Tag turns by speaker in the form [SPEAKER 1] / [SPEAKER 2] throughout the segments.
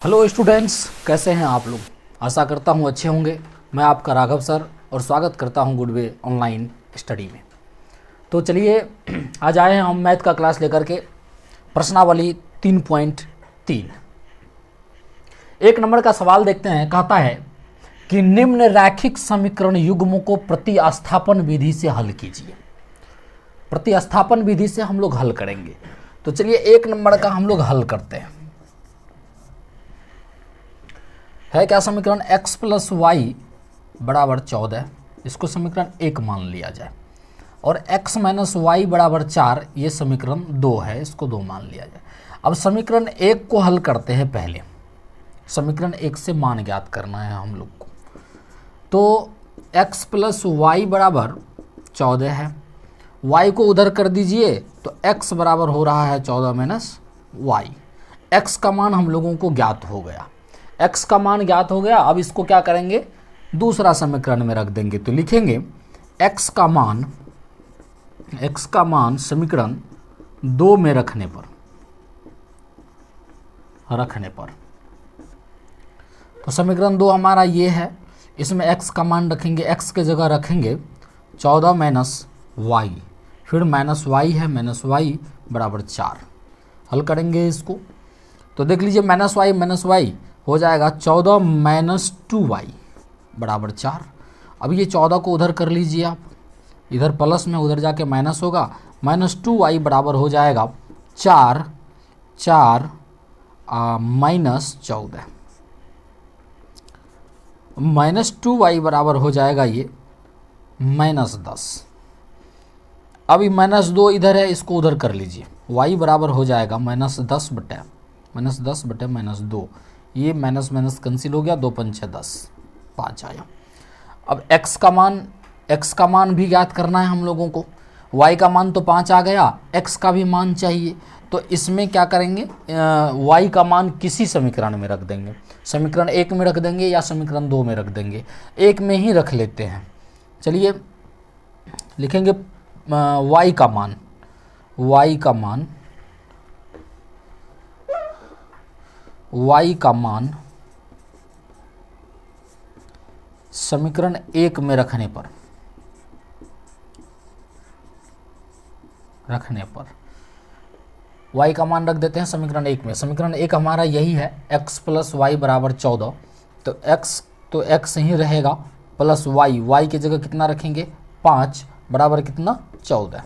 [SPEAKER 1] Hello students, कैसे हैं आप लोग। आशा करता हूं अच्छे होंगे। मैं आपका राघव सर और स्वागत करता हूं गुड वे ऑनलाइन स्टडी में। तो चलिए आज आए हैं हम मैथ का क्लास लेकर के। प्रश्नावली 3.3 एक नंबर का सवाल देखते हैं। कहता है कि निम्न रैखिक समीकरण युग्मों को प्रतिस्थापन विधि से हल कीजिए। प्रतिस्थापन विधि से हम लोग हल करेंगे। तो चलिए एक नंबर का हम लोग हल करते हैं। है क्या समीकरण x प्लस वाई बराबर 14, इसको समीकरण 1 मान लिया जाए। और x माइनस वाई बराबर 4, ये समीकरण 2 है, इसको 2 मान लिया जाए। अब समीकरण 1 को हल करते हैं। पहले समीकरण 1 से मान ज्ञात करना है हम लोग को। तो x प्लस वाई बराबर 14 है, y को उधर कर दीजिए तो x बराबर हो रहा है 14 माइनस वाई। x का मान हम लोगों को ज्ञात हो गया। x का मान ज्ञात हो गया। अब इसको क्या करेंगे, दूसरा समीकरण में रख देंगे। तो लिखेंगे x का मान समीकरण 2 में रखने पर तो समीकरण 2 हमारा ये है। इसमें x का मान रखेंगे, x के जगह रखेंगे 14 माइनस वाई, फिर माइनस वाई है, माइनस वाई बराबर 4। हल करेंगे इसको तो देख लीजिए माइनस वाई हो जाएगा 14 माइनस 2y बराबर 4। अब ये 14 को उधर कर लीजिए आप, इधर प्लस में उधर जाके माइनस होगा। माइनस 2y बराबर हो जाएगा 4 माइनस 14, माइनस 2y बराबर हो जाएगा ये माइनस 10। अब ये माइनस 2 इधर है, इसको उधर कर लीजिए। y बराबर हो जाएगा माइनस 10 बटे माइनस 2। ये माइनस माइनस कैंसिल हो गया, 2 पंचे 10, 5 आया। अब x का मान भी ज्ञात करना है हम लोगों को। y का मान तो 5 आ गया, x का भी मान चाहिए। तो इसमें क्या करेंगे, y का मान किसी समीकरण में रख देंगे। समीकरण 1 में रख देंगे या समीकरण 2 में रख देंगे। 1 में ही रख लेते हैं। चलिए लिखेंगे y का मान समीकरण 1 में रखने पर y का मान रख देते हैं समीकरण 1 में। समीकरण 1 हमारा यही है, x प्लस वाई बराबर 14। तो x ही रहेगा प्लस y की जगह कितना रखेंगे 5 बराबर कितना 14।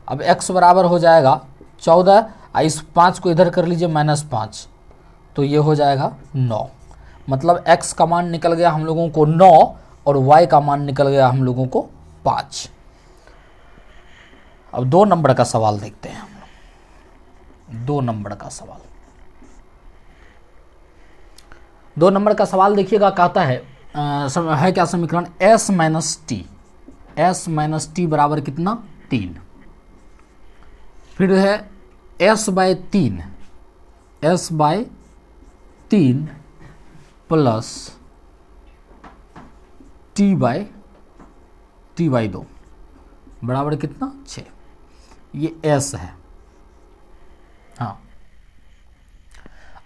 [SPEAKER 1] अब x बराबर हो जाएगा 14, इस 5 को इधर कर लीजिए माइनस 5, तो ये हो जाएगा 9। मतलब x का मान निकल गया हम लोगों को 9 और y का मान निकल गया हम लोगों को 5। अब 2 नंबर का सवाल देखते हैं हम लोग। 2 नंबर का सवाल देखिएगा। कहता है क्या समीकरण s माइनस टी बराबर कितना 3। फिर है s by 3 plus t by 2 बराबर कितना 6। ये s है। हाँ,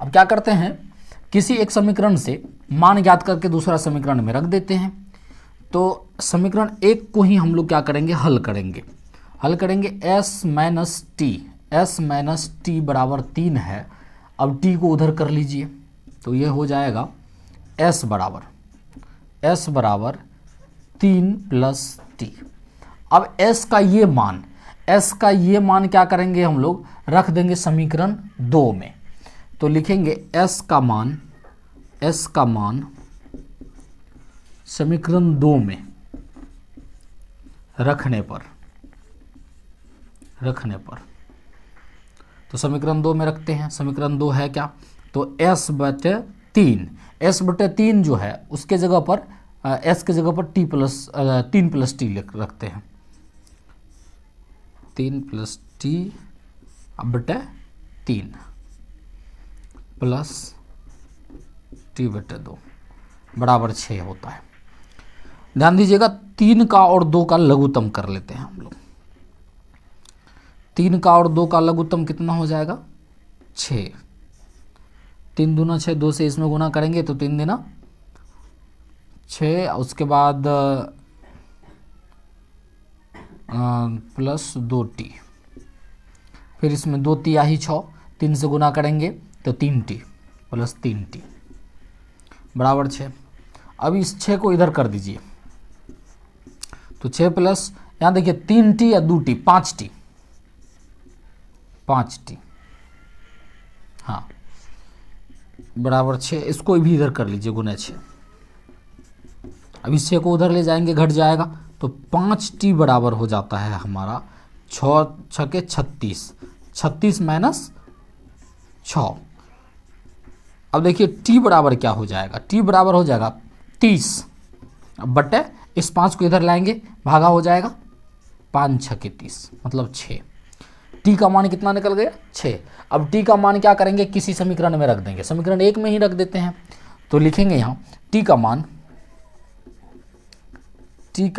[SPEAKER 1] अब क्या करते हैं, किसी एक समीकरण से मान ज्ञात करके दूसरा समीकरण में रख देते हैं। तो समीकरण 1 को ही हम लोग क्या करेंगे, हल करेंगे। s माइनस टी बराबर 3 है। अब t को उधर कर लीजिए तो ये हो जाएगा s बराबर 3 प्लस टी। अब s का ये मान क्या करेंगे, हम लोग रख देंगे समीकरण 2 में। तो लिखेंगे s का मान समीकरण 2 में रखने पर तो समीकरण 2 में रखते हैं। समीकरण 2 है क्या, तो s बटे 3 जो है उसके जगह पर s के जगह पर 3 प्लस टी रखते हैं। 3 प्लस टी बटे 3 प्लस टी बटे 2 बराबर 6 होता है। ध्यान दीजिएगा 3 का और 2 का लघुत्तम कर लेते हैं हम लोग। 3 का और 2 का लघुत्तम कितना हो जाएगा 6। 3 दूना 6, 2 से इसमें गुना करेंगे तो 3 दूना 6, उसके बाद प्लस 2t, फिर इसमें 2 तिहाई 6, 3 से गुना करेंगे तो 3t प्लस 3t बराबर 6। अब इस 6 को इधर कर दीजिए तो 6 प्लस यहाँ देखिए 3t या 2t, 5t, हाँ बराबर 6। इसको भी इधर कर लीजिए गुना 6। अब इस 6 को उधर ले जाएंगे, घट जाएगा तो 5t बराबर हो जाता है हमारा 6 छके 36, 36 माइनस 6। अब देखिए t बराबर क्या हो जाएगा, t बराबर हो जाएगा 30 बटे इस 5 को इधर लाएंगे, भागा हो जाएगा 5 छके 30 मतलब 6। t का मान कितना निकल गया 6। अब t का मान क्या करेंगे, किसी समीकरण में रख देंगे, समीकरण 1 में ही रख देते हैं। तो लिखेंगे यहाँ t का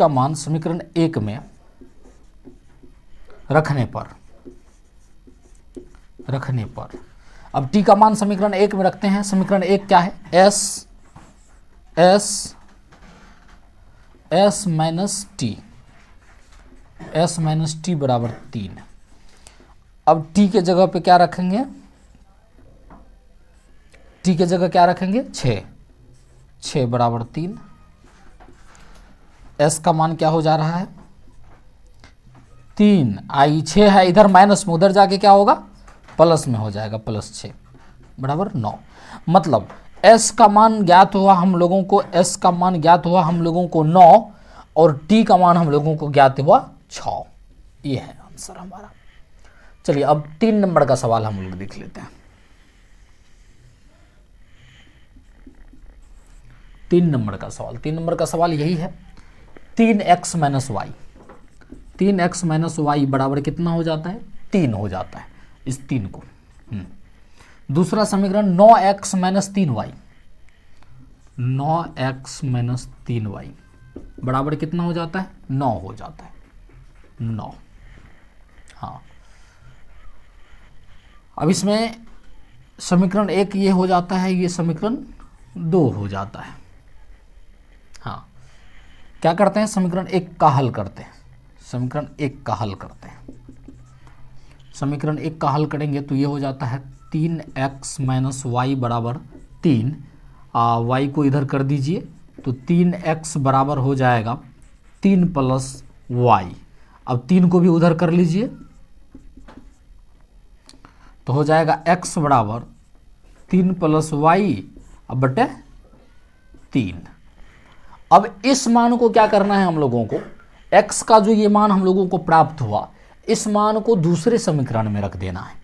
[SPEAKER 1] मान समीकरण 1 में रखने पर अब t का मान समीकरण 1 में रखते हैं। समीकरण 1 क्या है, s माइनस टी बराबर 3। अब t के जगह पे क्या रखेंगे, t के जगह क्या रखेंगे 6 बराबर 3। s का मान क्या हो जा रहा है 3, आई 6 है इधर माइनस में, उधर जाके क्या होगा प्लस में हो जाएगा, प्लस 6 बराबर 9। मतलब s का मान ज्ञात हुआ हम लोगों को, 9 और t का मान हम लोगों को ज्ञात हुआ 6। ये है आंसर हमारा। चलिए अब 3 नंबर का सवाल हम लोग देख लेते हैं। 3 नंबर का सवाल यही है, 3x माइनस वाई बराबर कितना हो जाता है 3 हो जाता है, इस 3 को। दूसरा समीकरण 9x माइनस 3y बराबर कितना हो जाता है 9 हो जाता है, 9। हाँ अब इसमें समीकरण 1 ये हो जाता है, ये समीकरण 2 हो जाता है। हाँ क्या करते हैं, समीकरण 1 का हल करते हैं। समीकरण 1 का हल करेंगे तो ये हो जाता है 3x माइनस वाई बराबर 3। y को इधर कर दीजिए तो 3x बराबर हो जाएगा 3 प्लस वाई। अब 3 को भी उधर कर लीजिए तो हो जाएगा x बराबर 3 प्लस वाई अब बटे 3। अब इस मान को क्या करना है हम लोगों को, x का जो ये मान हम लोगों को प्राप्त हुआ, इस मान को दूसरे समीकरण में रख देना है।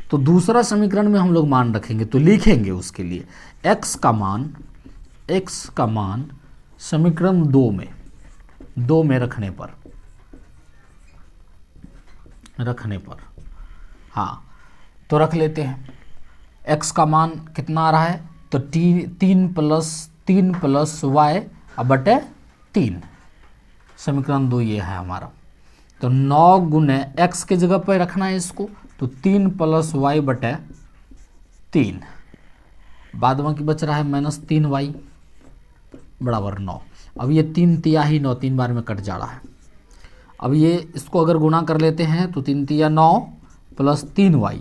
[SPEAKER 1] तो दूसरा समीकरण में हम लोग मान रखेंगे तो लिखेंगे उसके लिए x का मान समीकरण 2 में रखने पर हाँ तो रख लेते हैं। x का मान कितना आ रहा है तो 3 प्लस वाई अब बटे 3, समीकरण 2 ये है हमारा। तो 9 गुने x के जगह पर रखना है इसको, तो 3 प्लस वाई बटे 3, बाद में की बच रहा है माइनस 3y बराबर 9। अब ये 3 तिहाई 9 3 बार में कट जा रहा है। अब ये इसको अगर गुना कर लेते हैं तो 3 तिया 9 प्लस 3y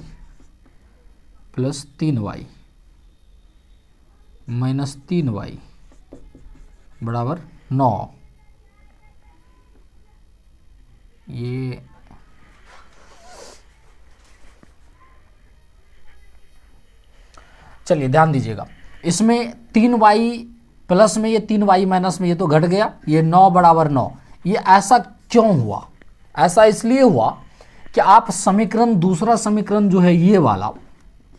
[SPEAKER 1] माइनस 3y बराबर 9। ये चलिए ध्यान दीजिएगा, इसमें 3y प्लस में ये 3y माइनस में ये तो घट गया, ये 9 बराबर 9। ये ऐसा क्यों हुआ, ऐसा इसलिए हुआ कि आप समीकरण दूसरा समीकरण जो है ये वाला,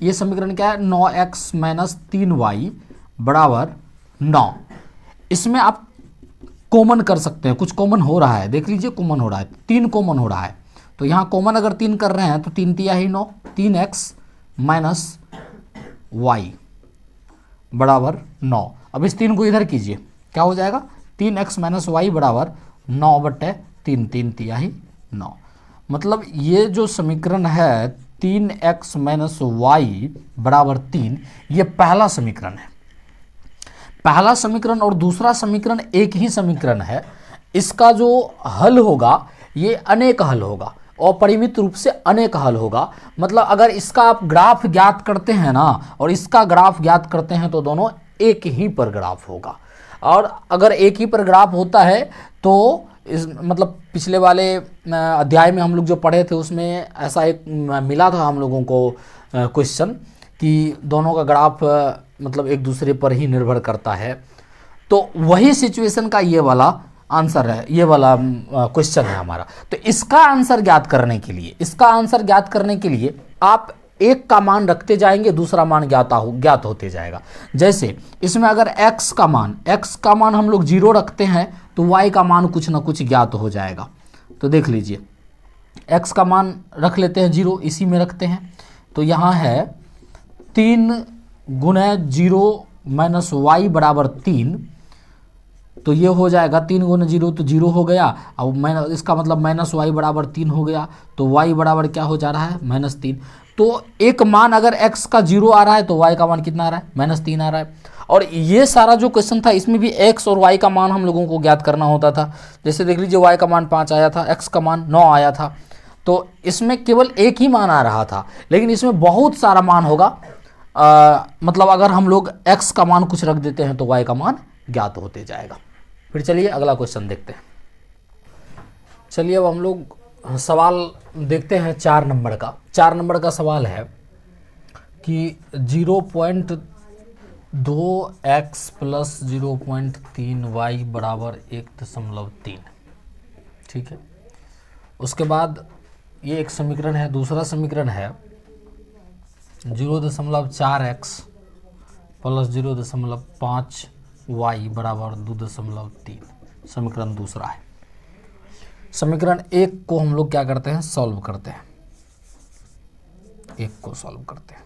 [SPEAKER 1] ये समीकरण क्या है 9x माइनस 3y बराबर 9, इसमें आप कॉमन कर सकते हैं। कुछ कॉमन हो रहा है, देख लीजिए कॉमन हो रहा है, 3 कॉमन हो रहा है। तो यहाँ कॉमन अगर 3 कर रहे हैं तो 3 तिहाई 9, 3x माइनस वाई बराबर 9। अब इस 3 को इधर कीजिए, क्या हो जाएगा 3x माइनस वाई बराबर 9 बटे 3, 3 तिहाई 9। मतलब ये जो समीकरण है 3x माइनस वाई बराबर 3, ये पहला समीकरण है। पहला समीकरण और दूसरा समीकरण एक ही समीकरण है। इसका जो हल होगा ये अनेक हल होगा, अपरिमित रूप से अनेक हल होगा। मतलब अगर इसका आप ग्राफ ज्ञात करते हैं ना और इसका ग्राफ ज्ञात करते हैं तो दोनों एक ही पर ग्राफ होगा। और अगर एक ही पर ग्राफ होता है तो इस मतलब पिछले वाले अध्याय में हम लोग जो पढ़े थे उसमें ऐसा एक मिला था हम लोगों को क्वेश्चन कि दोनों का ग्राफ मतलब एक दूसरे पर ही निर्भर करता है। तो वही सिचुएशन का ये वाला आंसर है, ये वाला क्वेश्चन है हमारा। तो इसका आंसर ज्ञात करने के लिए आप एक का मान रखते जाएंगे, दूसरा मान ज्ञात होते जाएगा। जैसे इसमें अगर x का मान हम लोग 0 रखते हैं तो y का मान कुछ ना कुछ ज्ञात हो जाएगा। तो देख लीजिए, x का मान रख लेते हैं 0, इसी में रखते हैं। तो यहाँ है 3 गुना 0 माइनस वाई बराबर 3, तो ये हो जाएगा 3 गुना 0 तो 0 हो गया। अब इसका मतलब माइनस वाई बराबर 3 हो गया, तो y बराबर क्या हो जा रहा है, -3। तो एक मान अगर x का 0 आ रहा है तो y का मान कितना आ रहा है, -3 आ रहा है। और ये सारा जो क्वेश्चन था इसमें भी x और y का मान हम लोगों को ज्ञात करना होता था। जैसे देख लीजिए, y का मान 5 आया था, x का मान 9 आया था। तो इसमें केवल एक ही मान आ रहा था, लेकिन इसमें बहुत सारा मान होगा। मतलब अगर हम लोग x का मान कुछ रख देते हैं तो y का मान ज्ञात होते जाएगा। फिर चलिए अगला क्वेश्चन देखते हैं। चलिए अब हम लोग सवाल देखते हैं 4 नंबर का। 4 नंबर का सवाल है कि 0.2x प्लस 0.3y बराबर 1.3। ठीक है, उसके बाद ये एक समीकरण है। दूसरा समीकरण है 0.4x प्लस 0.5y बराबर 2.3। समीकरण दूसरा है। समीकरण 1 को हम लोग क्या करते हैं, सॉल्व करते हैं। 1 को सॉल्व करते हैं।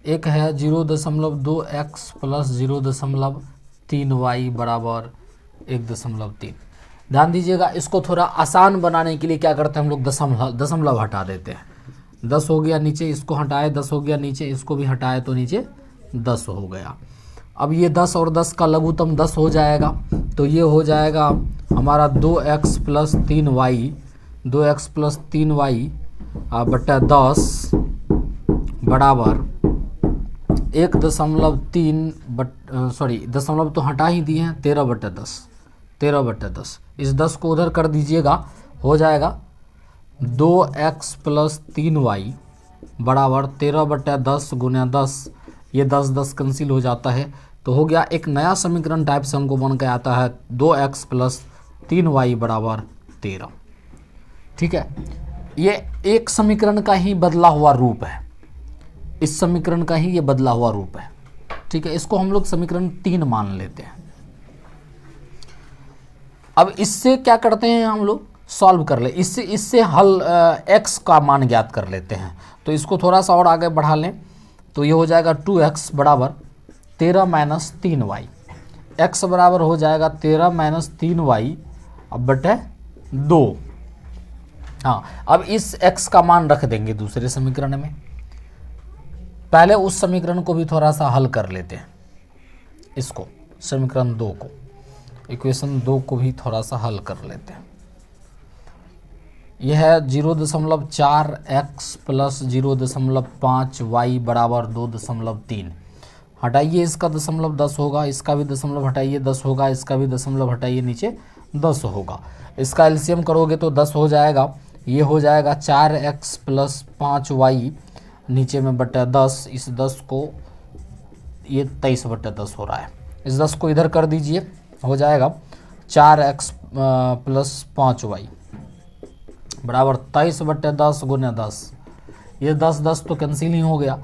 [SPEAKER 1] एक है 0.2x प्लस 0.3y बराबर 1.3। ध्यान दीजिएगा, इसको थोड़ा आसान बनाने के लिए क्या करते हैं हम लोग, दशमलव हटा देते हैं। 10 हो गया नीचे, इसको हटाए, 10 हो गया नीचे, इसको भी हटाए तो नीचे 10 हो गया। अब ये 10 और 10 का लघुत्तम 10 हो जाएगा, तो ये हो जाएगा हमारा 2x plus 3y, 2x plus 3y बटा 10 बराबर 1.3 सॉरी दशमलव तो हटा ही दिए हैं, 13/10। 13/10 इस 10 को उधर कर दीजिएगा, हो जाएगा 2x प्लस 3y बराबर 13/10 गुना 10। ये 10 कैंसिल हो जाता है, तो हो गया एक नया समीकरण टाइप से हमको बन के आता है 2x प्लस 3y बराबर 13। ठीक है, ये एक समीकरण का ही बदला हुआ रूप है, इस समीकरण का ही ये बदला हुआ रूप है। ठीक है, इसको हम लोग समीकरण 3 मान लेते हैं। अब इससे क्या करते हैं हम लोग, सॉल्व कर ले, इससे हल x का मान ज्ञात कर लेते हैं। तो इसको थोड़ा सा और आगे बढ़ा लें, तो ये हो जाएगा 2x बराबर 13 माइनस 3y। x बराबर हो जाएगा 13 माइनस 3y अब बटे 2। हाँ, अब इस x का मान रख देंगे दूसरे समीकरण में। पहले उस समीकरण को भी थोड़ा सा हल कर लेते हैं, इसको समीकरण 2 को, इक्वेशन 2 को भी थोड़ा सा हल कर लेते हैं। यह है 0.4x प्लस 0.5y बराबर 2.3। हटाइए, इसका दशमलव 10 होगा, इसका भी दशमलव हटाइए 10 होगा, इसका भी दशमलव हटाइए नीचे 10 होगा। इसका एलसीएम करोगे तो 10 हो जाएगा। ये हो जाएगा 4x प्लस 5y नीचे में बटा 10। इस 10 को ये 23/10 हो रहा है। इस 10 को इधर कर दीजिए, हो जाएगा 4x प्लस 5y बराबर 23/10 गुना 10। ये 10 तो कैंसिल ही हो गया।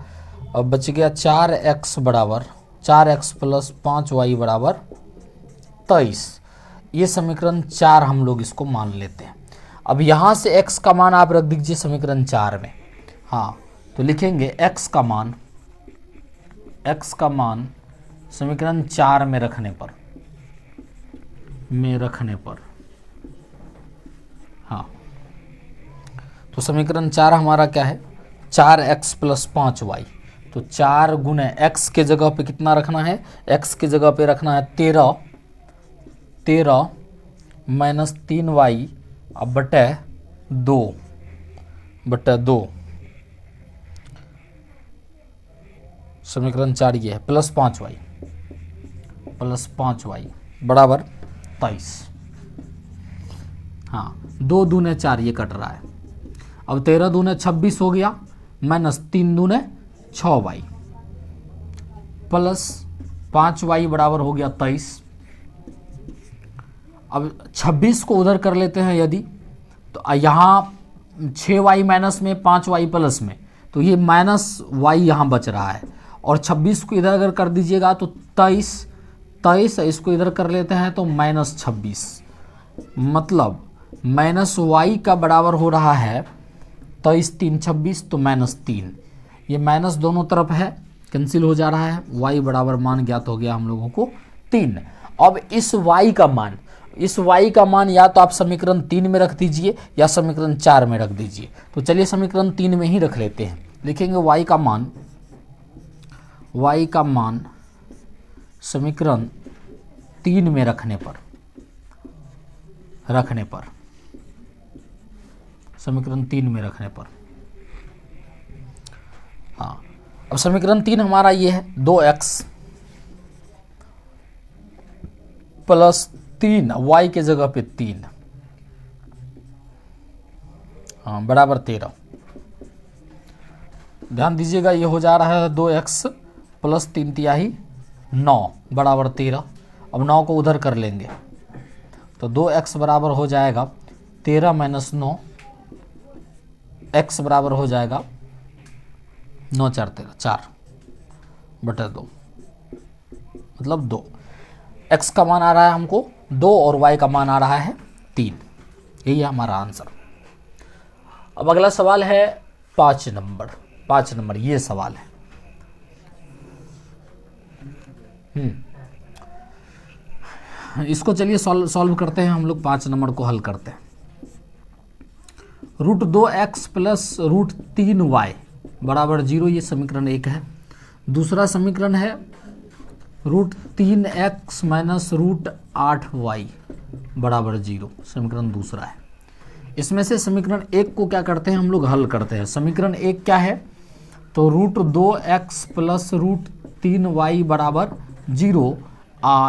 [SPEAKER 1] अब बच गया 4x बराबर 4x प्लस 5y बराबर 23। ये समीकरण 4 हम लोग इसको मान लेते हैं। अब यहाँ से x का मान आप रख दीजिए समीकरण 4 में। हाँ, तो लिखेंगे x का मान समीकरण 4 में रखने पर हाँ, तो समीकरण 4 हमारा क्या है, 4x प्लस 5y। तो 4 गुने x के जगह पे कितना रखना है, x के जगह पे रखना है 13 माइनस 3y अब बटे 2 समीकरण 4 ये है, प्लस 5y बराबर 23। हाँ, 2 दूने 4 ये कट रहा है। अब 13 दूने 26 हो गया, माइनस 3 दूने 6y प्लस 5y बराबर हो गया 23। अब 26 को उधर कर लेते हैं यदि, तो यहाँ 6y माइनस में 5y प्लस में, तो ये माइनस y यहाँ बच रहा है। और 26 को इधर अगर कर दीजिएगा तो 23 इसको इधर कर लेते हैं तो माइनस 26, मतलब माइनस y का बराबर हो रहा है 23 3 26, तो माइनस 3। ये माइनस दोनों तरफ है, कैंसिल हो जा रहा है। y बराबर मान ज्ञात हो गया हम लोगों को 3। अब इस y का मान या तो आप समीकरण 3 में रख दीजिए या समीकरण 4 में रख दीजिए। तो चलिए समीकरण 3 में ही रख लेते हैं। लिखेंगे y का मान समीकरण 3 में रखने पर समीकरण 3 में रखने पर, हाँ, अब समीकरण 3 हमारा ये है 2x प्लस 3 y के जगह पे 3, हाँ, बराबर 13। ध्यान दीजिएगा ये हो जा रहा है 2x प्लस 3 तिहाई 9 बराबर 13। अब 9 को उधर कर लेंगे तो 2x बराबर हो जाएगा 13 माइनस 9, x बराबर हो जाएगा 9 4 13 4 बटे 2, मतलब 2। x का मान आ रहा है हमको 2 और y का मान आ रहा है 3। यही है हमारा आंसर। अब अगला सवाल है 5 नंबर ये सवाल है। इसको चलिए सॉल्व करते हैं हम लोग। 5 नंबर को हल करते हैं। √2x प्लस √3y बराबर 0, ये समीकरण 1 है। दूसरा समीकरण है √3x माइनस √8y बराबर 0, समीकरण दूसरा है। इसमें से समीकरण 1 को क्या करते हैं हम लोग, हल करते हैं। समीकरण 1 क्या है, तो √2x प्लस √3y बराबर 0।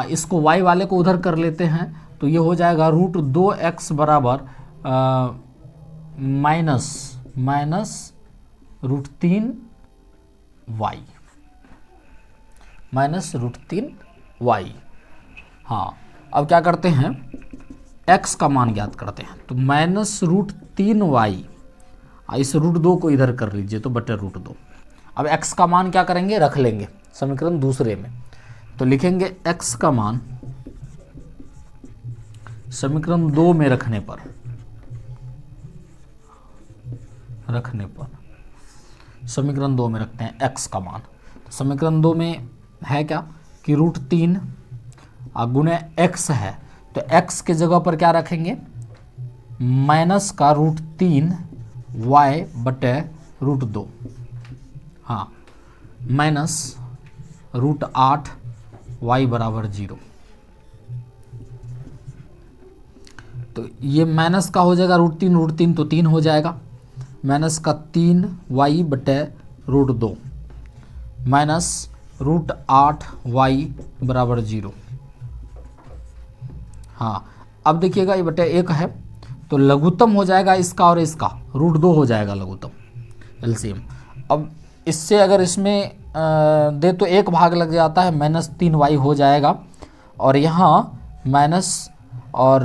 [SPEAKER 1] इसको y वाले को उधर कर लेते हैं तो ये हो जाएगा √2x बराबर माइनस √3y माइनस √3y। हाँ, अब क्या करते हैं, x का मान ज्ञात करते हैं। तो माइनस √3y, इस √2 को इधर कर लीजिए तो बटे √2। अब x का मान क्या करेंगे, रख लेंगे समीकरण दूसरे में। तो लिखेंगे x का मान समीकरण 2 में रखने पर समीकरण 2 में रखते हैं x का मान। तो समीकरण 2 में है क्या कि √3 गुणे x है, तो x के जगह पर क्या रखेंगे, माइनस का √3y बटे √2, हाँ, माइनस √8y बराबर 0। तो ये माइनस का हो जाएगा √3 तो 3 हो जाएगा, माइनस का 3y बटे √2 माइनस √8y बराबर 0। हाँ, अब देखिएगा ये बटे 1 है तो लघुत्तम हो जाएगा इसका और इसका, √2 हो जाएगा लघुत्तम, एलसीएम। अब इससे अगर इसमें दे तो 1 भाग लग जाता है, माइनस 3y हो जाएगा। और यहाँ माइनस और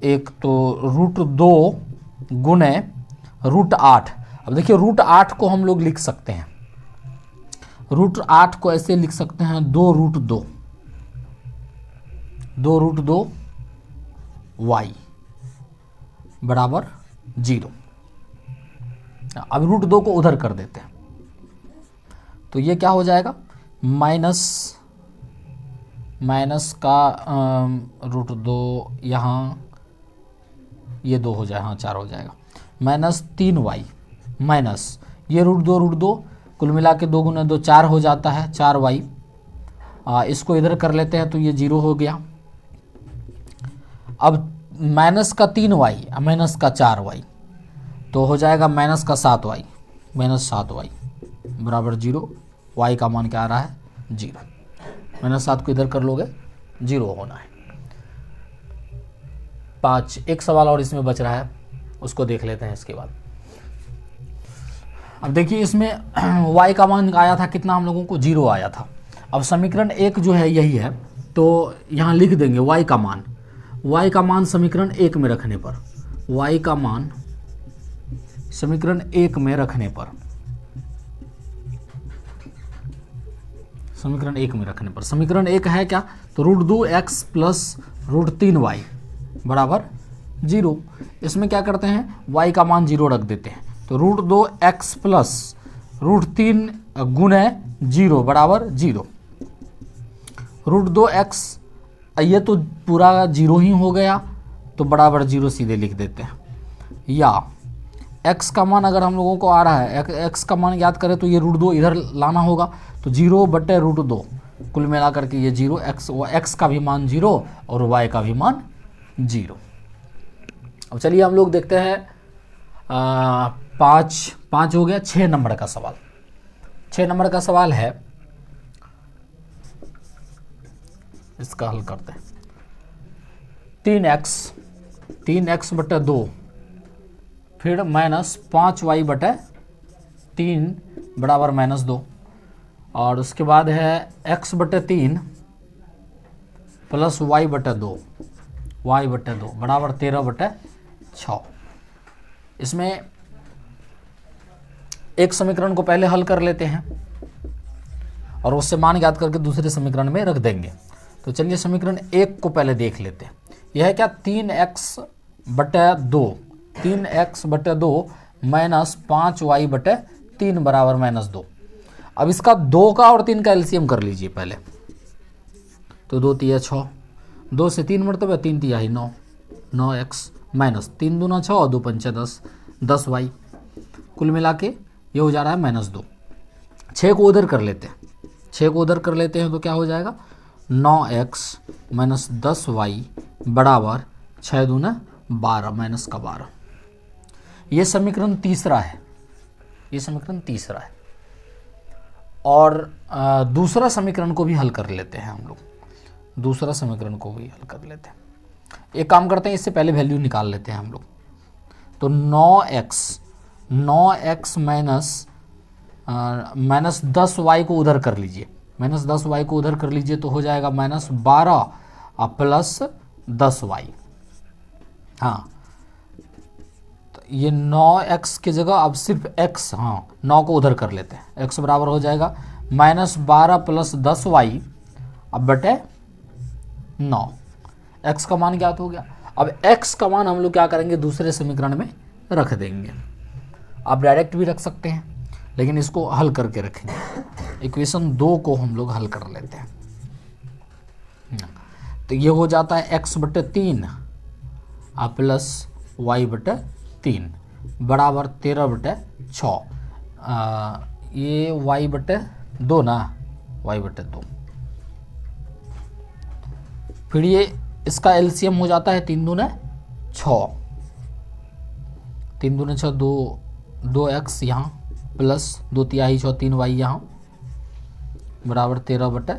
[SPEAKER 1] 1 तो √2 गुने √8। अब देखिए √8 को हम लोग लिख सकते हैं, √8 को ऐसे लिख सकते हैं 2√2 y बराबर 0। अब √2 को उधर कर देते हैं तो ये क्या हो जाएगा, माइनस का √2 यहाँ ये 2 हो जाए, हाँ 4 हो जाएगा। माइनस 3y माइनस ये रूट दो कुल मिला के 2 गुना 2 4 हो जाता है 4y। इसको इधर कर लेते हैं तो ये 0 हो गया। अब माइनस का 3y माइनस का 4y तो हो जाएगा माइनस का 7y बराबर 0। y का मान क्या आ रहा है 0। -7 को इधर कर लोगे 0 होना है। 5 एक सवाल और इसमें बच रहा है, उसको देख लेते हैं इसके बाद। अब देखिए इसमें y का मान आया था कितना, हम लोगों को 0 आया था। अब समीकरण 1 जो है यही है, तो यहाँ लिख देंगे y का मान समीकरण 1 में रखने पर, y का मान समीकरण 1 में रखने पर, समीकरण 1 में रखने पर समीकरण 1 है क्या, तो √2x प्लस √3y बराबर 0। इसमें क्या करते हैं y का मान 0 रख देते हैं, तो √2x प्लस √3 गुणे 0 बराबर 0। √2x ये तो पूरा 0 ही हो गया, तो बराबर 0 सीधे लिख देते हैं। या x का मान अगर हम लोगों को आ रहा है, x का मान याद करें तो ये √2 इधर लाना होगा, तो 0 बटे √2 कुल मिला करके ये 0, x का भी मान 0 और y का भी मान 0। अब चलिए हम लोग देखते हैं 5 हो गया। 6 नंबर का सवाल, 6 नंबर का सवाल है, इसका हल करते हैं। 3x बटे 2 फिर माइनस 5y बटे 3 बराबर -2, और उसके बाद है x बटे 3 प्लस y बटे 2 बराबर 13 बटे 6। इसमें एक समीकरण को पहले हल कर लेते हैं और उससे मान याद करके दूसरे समीकरण में रख देंगे। तो चलिए समीकरण 1 को पहले देख लेते हैं। यह है क्या, 3x बटे 2 माइनस 5y बटे 3 बराबर -2। अब इसका 2 का और 3 का एलसीएम कर लीजिए पहले, तो 2 तिया 6, 2 से 3 मरतबा 3 तिया 9x माइनस 3 दूना 6 और 2 पंचे 10y कुल मिला के ये हो जा रहा है -2। 6 को उधर कर लेते हैं, 6 को उधर कर लेते हैं तो क्या हो जाएगा 9x माइनस 10y बराबर 6 दूना 12 माइनस का 12। ये समीकरण तीसरा है, और दूसरा समीकरण को भी हल कर लेते हैं हम लोग, दूसरा समीकरण को भी हल कर लेते हैं। एक काम करते हैं, इससे पहले वैल्यू निकाल लेते हैं हम लोग। तो 9x माइनस 10y को उधर कर लीजिए, तो हो जाएगा -12 प्लस 10y। हाँ, तो ये 9x की जगह अब सिर्फ x, 9 को उधर कर लेते हैं, x बराबर हो जाएगा -12 प्लस 10y अब बटे 9। x का मान ज्ञात हो गया। अब x का मान हम लोग क्या करेंगे, दूसरे समीकरण में रख देंगे। आप डायरेक्ट भी रख सकते हैं, लेकिन इसको हल करके रखेंगे। इक्वेशन 2 को हम लोग हल कर लेते हैं। तो ये हो जाता है x बटे 3 प्लस y बटे 3 बराबर 13 बटे 6। ये y बटे 2 ना, y बटे 2। फिर ये इसका एलसीएम हो जाता है 3 दूने 6, 3 दूने 6 2x यहाँ प्लस 2 तिहाई 6 3y यहाँ बराबर 13 बटे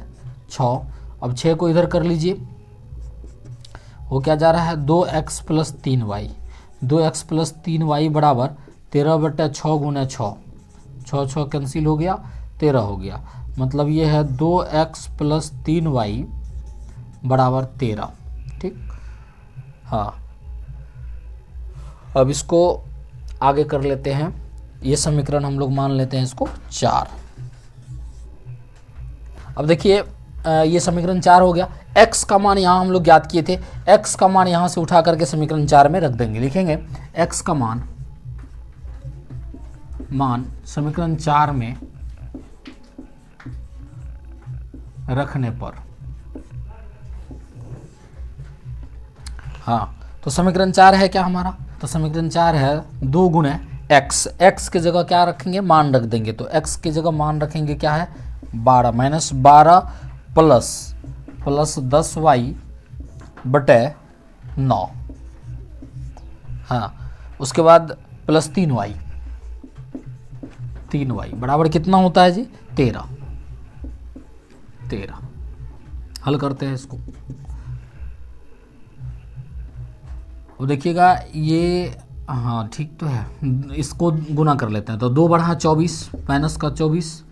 [SPEAKER 1] 6। अब 6 को इधर कर लीजिए, वो क्या जा रहा है 2x plus 3y, 2x plus 3y बराबर 13 बटे 6 गुने 6, 6 कैंसिल हो गया 13 हो गया, मतलब ये है 2x प्लस 3y बराबर 13। ठीक, हाँ। अब इसको आगे कर लेते हैं, ये समीकरण हम लोग मान लेते हैं इसको 4। अब देखिए ये समीकरण 4 हो गया। x का मान यहाँ हम लोग ज्ञात किए थे, x का मान यहाँ से उठा करके समीकरण 4 में रख देंगे। लिखेंगे x का मान समीकरण 4 में रखने पर, हाँ, तो समीकरण 4 है क्या हमारा, तो समीकरण 4 है 2 गुणे एक्स, एक्स की जगह क्या रखेंगे, मान रख देंगे। तो एक्स की जगह मान रखेंगे क्या है 12 माइनस 12 प्लस 10y बटे 9। हाँ, उसके बाद प्लस 3y बराबर कितना होता है जी 13। हल करते हैं इसको। अब देखिएगा ये, हाँ ठीक तो है, इसको गुना कर लेते हैं। तो 2 बढ़ा 24 माइनस का 24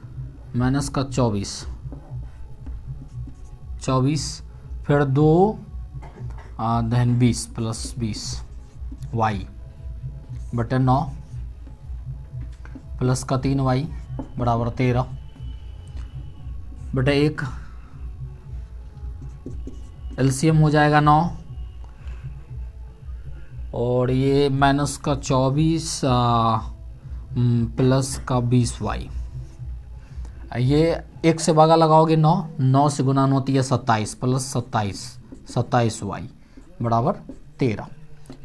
[SPEAKER 1] फिर 2 देन 20 प्लस 20 y बटे 9 प्लस का 3y बराबर 13 बटे 1, एलसीएम हो जाएगा 9 और ये माइनस का 24 प्लस का 20y। ये 1 से भागा लगाओगे 9 से गुना होती है 27 प्लस 27y बराबर 13।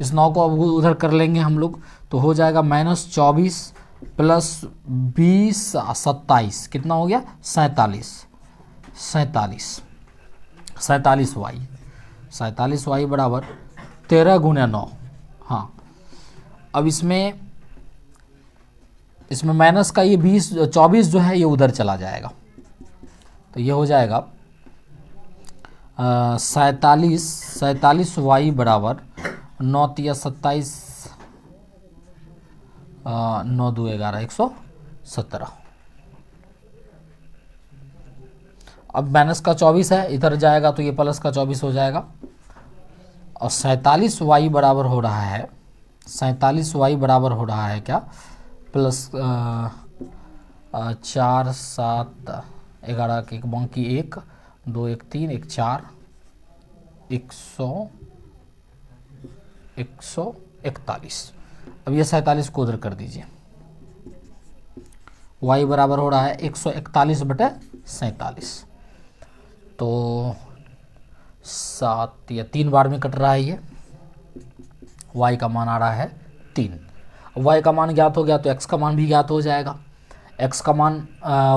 [SPEAKER 1] इस 9 को अब उधर कर लेंगे हम लोग, तो हो जाएगा माइनस 24 प्लस 20 27 कितना हो गया 47y बराबर 13 गुना 9। हाँ, अब इसमें माइनस का ये 24 जो है ये उधर चला जाएगा, तो ये हो जाएगा 47y बराबर 9 तिया 27 9 2 11 117। अब माइनस का 24 है इधर जाएगा तो ये प्लस का 24 हो जाएगा और 47y बराबर हो रहा है 47y बराबर हो रहा है क्या प्लस 4 7 11 के एक बाकी 1 2 1 3 1 4 141। अब ये 47 को उधर कर दीजिए, y बराबर हो रहा है 141 बटे 47। तो 7 या 3 बार में कट रहा है ये, y का मान आ रहा है 3। y का मान ज्ञात हो गया तो x का मान भी ज्ञात हो जाएगा। x का मान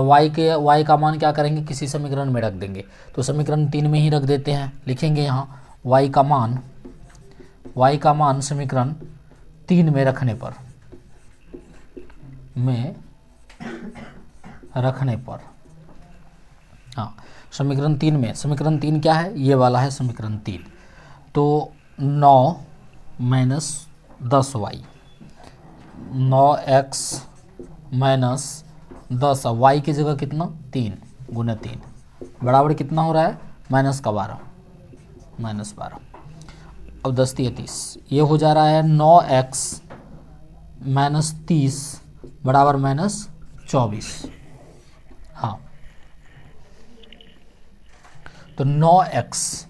[SPEAKER 1] y का मान क्या करेंगे किसी समीकरण में रख देंगे, तो समीकरण 3 में ही रख देते हैं। लिखेंगे यहाँ y का मान समीकरण 3 में रखने पर हाँ, समीकरण 3 क्या है ये वाला है समीकरण 3। तो 9 minus 10y 9x minus 10 y की जगह कितना 3 गुना 3 बराबर कितना हो रहा है माइनस 12। अब 10 तिया 30 ये हो जा रहा है 9x माइनस 30 बराबर माइनस 24। हाँ, तो 9x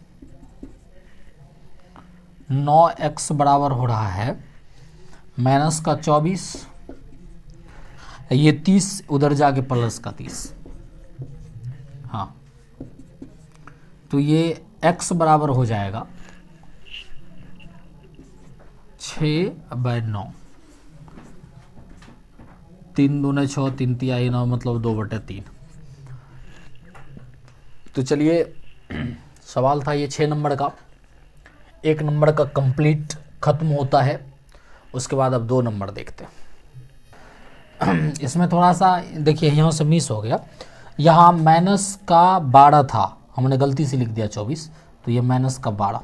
[SPEAKER 1] बराबर हो रहा है माइनस का 24, ये 30 उधर जाके प्लस का 30। हाँ, तो ये x बराबर हो जाएगा 6/9 3 दूने 6 3 तिया 9 मतलब 2/3। तो चलिए सवाल था ये 6 नंबर का, 1 नंबर का कंप्लीट खत्म होता है। उसके बाद अब 2 नंबर देखते हैं। इसमें थोड़ा सा देखिए यहाँ से मिस हो गया, यहाँ माइनस का 12 था, हमने गलती से लिख दिया 24, तो ये माइनस का 12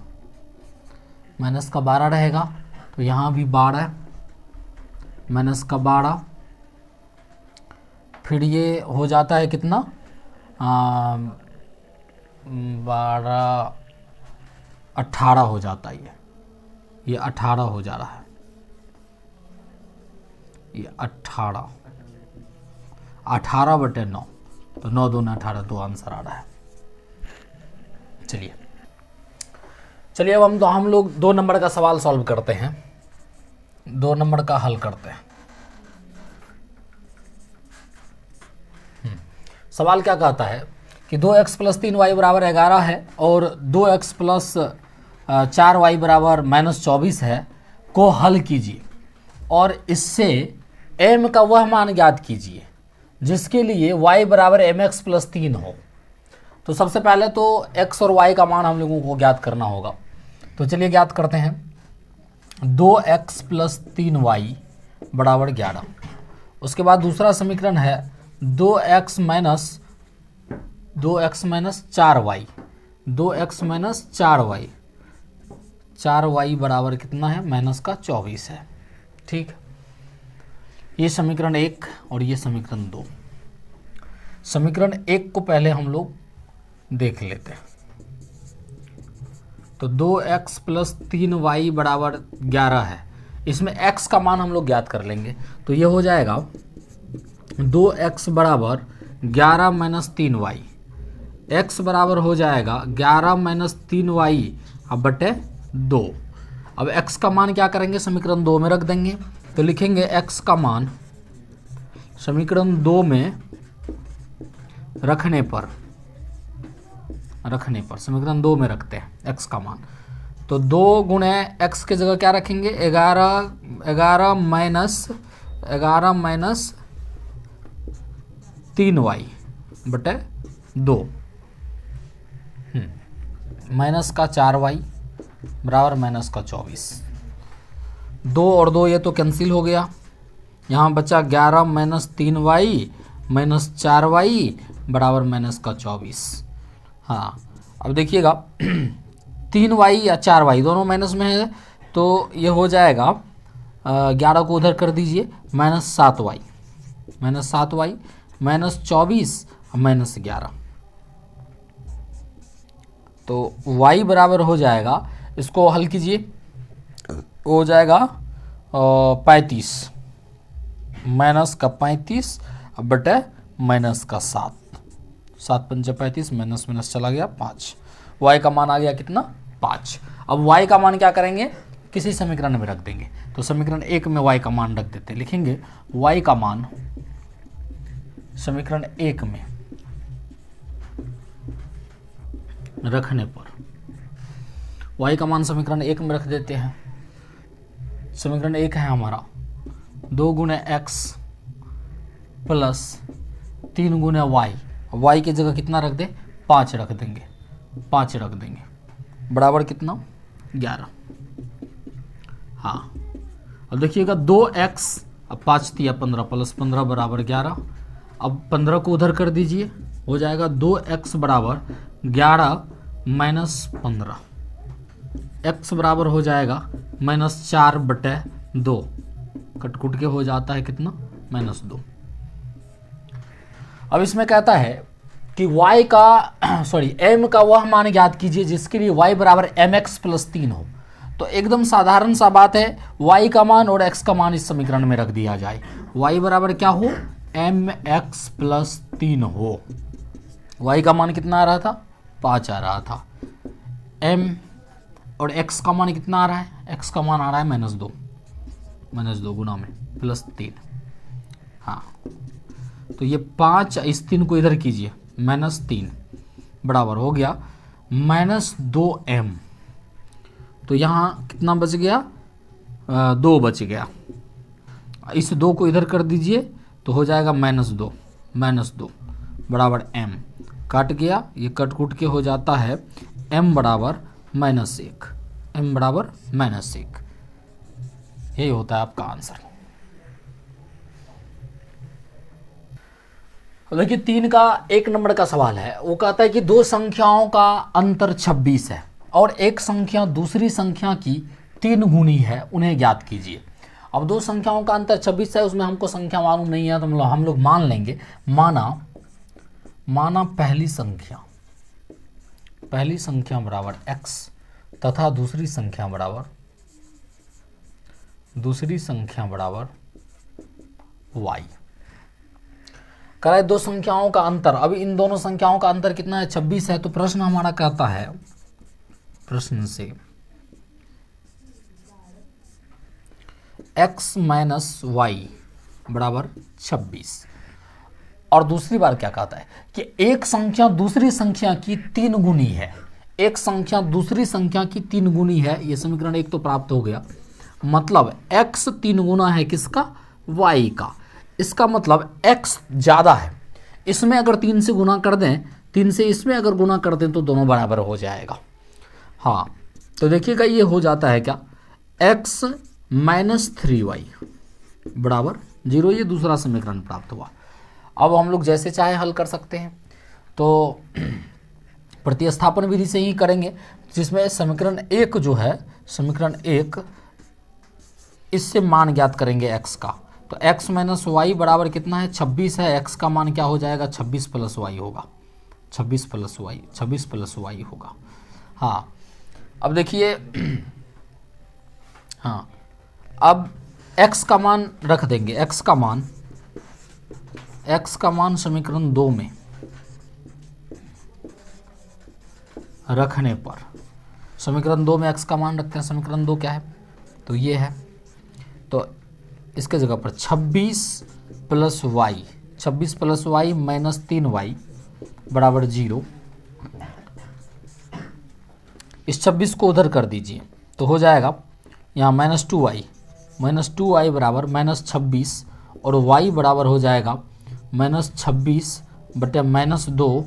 [SPEAKER 1] रहेगा। तो यहाँ भी 12 माइनस का 12, फिर ये हो जाता है कितना 12 18 हो जाता है, ये 18 हो जा रहा है, ये 18/9, तो 9 दूना 18 2 आंसर आ रहा है। चलिए अब हम लोग 2 नंबर का सवाल सॉल्व करते हैं, 2 नंबर का हल करते हैं। सवाल क्या कहता है कि 2x + 3y बराबर 11 है और 2x + 4y बराबर -24 है, को हल कीजिए और इससे m का वह मान ज्ञात कीजिए जिसके लिए y बराबर mx प्लस 3 हो। तो सबसे पहले तो x और y का मान हम लोगों को ज्ञात करना होगा। तो चलिए ज्ञात करते हैं। 2x प्लस 3y बराबर 11। उसके बाद दूसरा समीकरण है 2x माइनस 4y 4y बराबर कितना है, माइनस का 24 है। ठीक, ये समीकरण 1 और ये समीकरण 2। समीकरण 1 को पहले हम लोग देख लेते हैं। तो 2x प्लस 3y बराबर 11 है। इसमें x का मान हम लोग ज्ञात कर लेंगे। तो ये हो जाएगा 2x बराबर 11 माइनस 3y। x बराबर हो जाएगा 11 माइनस 3y अब बटे 2। अब x का मान क्या करेंगे, समीकरण 2 में रख देंगे। तो लिखेंगे x का मान समीकरण 2 में रखने पर समीकरण 2 में रखते हैं x का मान। तो 2 गुणे x के जगह क्या रखेंगे, 11 माइनस 3y बटे 2 माइनस का 4y बराबर माइनस का 24। 2 और 2 ये तो कैंसिल हो गया। यहाँ बचा 11 माइनस 3y माइनस 4y बराबर माइनस का 24। हाँ, अब देखिएगा 3y या 4y दोनों माइनस में है तो ये हो जाएगा 11 को उधर कर दीजिए, माइनस 7y माइनस 24 माइनस 11। तो y बराबर हो जाएगा, इसको हल कीजिए, हो जाएगा 35 माइनस का 35 बटे माइनस का 7 पंचे 35 माइनस माइनस चला गया 5। y का मान आ गया कितना, 5। अब y का मान क्या करेंगे, किसी समीकरण में रख देंगे। तो समीकरण 1 में y का मान रख देते हैं। लिखेंगे y का मान समीकरण 1 में रखने पर, y का मान समीकरण 1 में रख देते हैं। समीकरण 1 है हमारा 2 गुणे x प्लस 3 गुणे y की जगह कितना रख दे, 5 रख देंगे बराबर कितना, 11। हाँ, अब देखिएगा 2x अब 5 दिया 15 प्लस 15 बराबर 11। अब 15 को उधर कर दीजिए, हो जाएगा 2x बराबर 11 माइनस 15। x बराबर हो जाएगा माइनस 4 बटे 2, कट के हो जाता है कितना, माइनस 2। अब इसमें कहता है कि y का m का वह मान ज्ञात कीजिए जिसके लिए y बराबर mx प्लस 3 हो। तो एकदम साधारण सा बात है, y का मान और x का मान इस समीकरण में रख दिया जाए। y बराबर क्या हो, mx प्लस 3 हो। y का मान कितना आ रहा था, 5 आ रहा था। m और x का मान कितना आ रहा है, x का मान आ रहा है माइनस 2 गुना में प्लस 3। हाँ, तो ये 5 इस 3 को इधर कीजिए, माइनस 3 बराबर हो गया माइनस 2m। तो यहाँ कितना बच गया, 2 बच गया। इस 2 को इधर कर दीजिए तो हो जाएगा माइनस 2 बराबर m। काट गया, ये कट के हो जाता है m बराबर माइनस 1। यही होता है आपका आंसर। देखिए 3 का 1 नंबर का सवाल है। वो कहता है कि दो संख्याओं का अंतर 26 है और एक संख्या दूसरी संख्या की 3 गुनी है, उन्हें ज्ञात कीजिए। अब दो संख्याओं का अंतर 26 है, उसमें हमको संख्या मालूम नहीं है तो हम लोग मान लेंगे। माना पहली संख्या बराबर x तथा दूसरी संख्या बराबर y। कराए दो संख्याओं का अंतर। अब इन दोनों संख्याओं का अंतर कितना है, 26 है। तो प्रश्न हमारा कहता है, प्रश्न से x माइनस वाई बराबर 26। और दूसरी बार क्या कहता है कि एक संख्या दूसरी संख्या की 3 गुनी है। एक संख्या दूसरी संख्या की 3 गुनी है। ये समीकरण 1 तो प्राप्त हो गया। मतलब x 3 गुना है किसका, y का। इसका मतलब x ज़्यादा है। इसमें अगर 3 से गुना कर दें, 3 से इसमें अगर गुना कर दें तो दोनों बराबर हो जाएगा। हाँ, तो देखिएगा ये हो जाता है क्या, x माइनस 3y बराबर 0। ये दूसरा समीकरण प्राप्त हुआ। अब हम लोग जैसे चाहे हल कर सकते हैं, तो प्रतिस्थापन विधि से ही करेंगे, जिसमें समीकरण 1 जो है, समीकरण 1 इससे मान ज्ञात करेंगे x का। तो x माइनस वाई बराबर कितना है, 26 है। x का मान क्या हो जाएगा, 26 प्लस वाई होगा, 26 प्लस वाई होगा। हाँ, अब देखिए, हाँ, अब x का मान रख देंगे। x का मान समीकरण 2 में रखने पर, समीकरण 2 में x का मान रखते हैं। समीकरण 2 क्या है, तो ये है। तो इसके जगह पर 26 प्लस वाई माइनस 3y बराबर 0। इस 26 को उधर कर दीजिए तो हो जाएगा यहाँ माइनस 2y बराबर माइनस 26, और y बराबर हो जाएगा माइनस 26 बटे माइनस 2।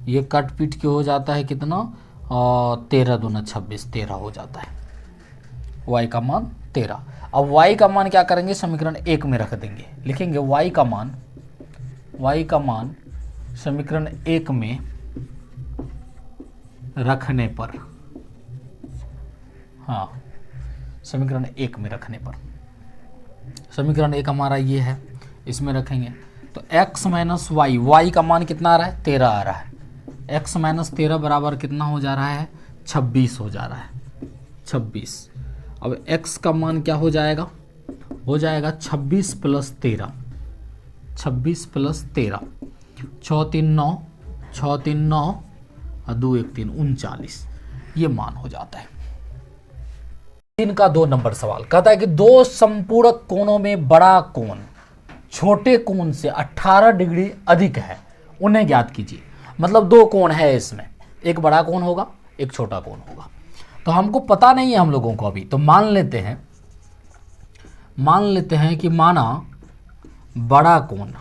[SPEAKER 1] ये कट पीट के हो जाता है कितना, 13 दूना 26, 13 हो जाता है। y का मान 13। अब y का मान क्या करेंगे, समीकरण 1 में रख देंगे। लिखेंगे y का मान समीकरण 1 में रखने पर, हाँ, समीकरण 1 में रखने पर, समीकरण 1 हमारा ये है, इसमें रखेंगे तो x माइनस वाई का मान कितना आ रहा है, 13 आ रहा है। x माइनस 13 बराबर कितना हो जा रहा है, 26 हो जा रहा है, 26। अब x का मान क्या हो जाएगा, 26 प्लस 13, 6 3 9 और 2 1 3 39, ये मान हो जाता है। 3 का 2 नंबर सवाल कहता है कि दो संपूरक कोणों में बड़ा कोण छोटे कोण से 18 डिग्री अधिक है, उन्हें ज्ञात कीजिए। मतलब दो कोण है इसमें, एक बड़ा कोण होगा, एक छोटा कोण होगा। तो हमको पता नहीं है हम लोगों को अभी, तो मान लेते हैं कि माना बड़ा कोण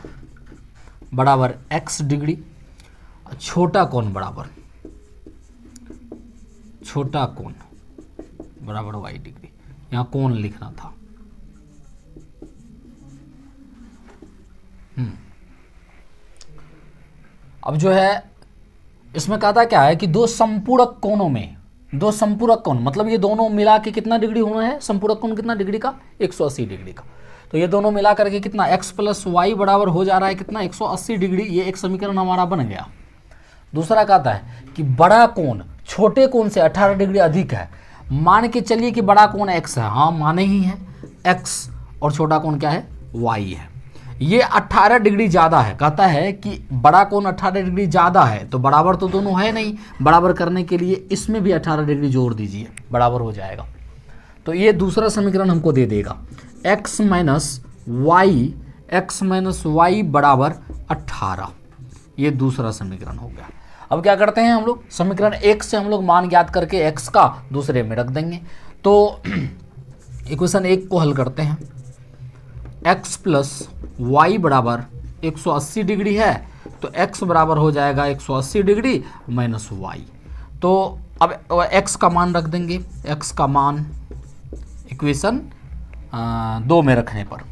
[SPEAKER 1] बराबर x डिग्री, छोटा कोण बराबर y डिग्री। यहाँ कोण लिखना था। अब जो है इसमें कहता क्या है कि दो संपूरक कोणों में, दो संपूरक कोण मतलब ये दोनों मिला के कितना डिग्री होना है, संपूरक कोण कितना डिग्री का, 180 डिग्री का। तो ये दोनों मिला करके कितना x प्लस वाई बराबर हो जा रहा है कितना, 180 डिग्री। ये एक समीकरण हमारा बन गया। दूसरा कहता है कि बड़ा कोण छोटे कोण से 18 डिग्री अधिक है। मान के चलिए कि बड़ा कोण x है, हाँ माने ही है x, और छोटा कोण क्या है, y है। ये 18 डिग्री ज़्यादा है। कहता है कि बड़ा कोण 18 डिग्री ज़्यादा है, तो बराबर तो दोनों है नहीं, बराबर करने के लिए इसमें भी 18 डिग्री जोड़ दीजिए, बराबर हो जाएगा। तो ये दूसरा समीकरण हमको दे देगा x माइनस वाई बराबर 18। ये दूसरा समीकरण हो गया। अब क्या करते हैं हम लोग, समीकरण 1 से हम लोग मान ज्ञात करके x का दूसरे में रख देंगे। तो इक्वेशन 1 को हल करते हैं। x प्लस वाई बराबर 180 डिग्री है, तो x बराबर हो जाएगा 180 डिग्री माइनस वाई। तो अब x का मान रख देंगे। x का मान इक्वेशन 2 में रखने पर,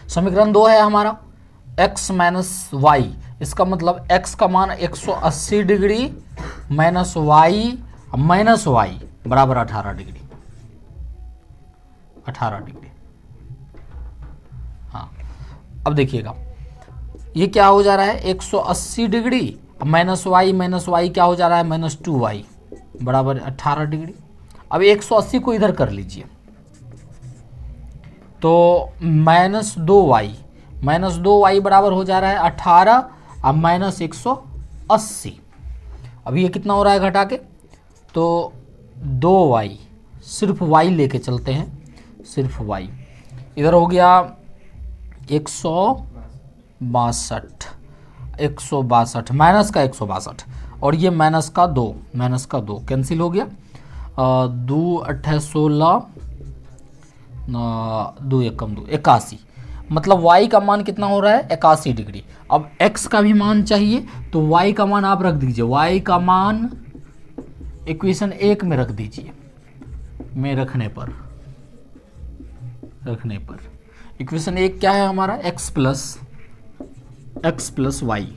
[SPEAKER 1] समीकरण 2 है हमारा x माइनस वाई। इसका मतलब x का मान 180 डिग्री माइनस वाई बराबर 18 डिग्री। हाँ, अब देखिएगा ये क्या हो जा रहा है, 180 डिग्री माइनस वाई क्या हो जा रहा है, माइनस 2y बराबर 18 डिग्री। अब 180 को इधर कर लीजिए तो माइनस 2y बराबर हो जा रहा है 18 अब माइनस 180। अब ये कितना हो रहा है घटा के, तो 2y, सिर्फ y लेके चलते हैं, सिर्फ y इधर हो गया 162 माइनस का 162 और ये -2 कैंसिल हो गया। 2 8 16 2 1 कम 2 81, मतलब y का मान कितना हो रहा है 81 डिग्री। अब x का भी मान चाहिए तो y का मान आप रख दीजिए, y का मान इक्वेशन 1 में रख दीजिए। में रखने पर इक्वेशन 1 क्या है हमारा, x प्लस वाई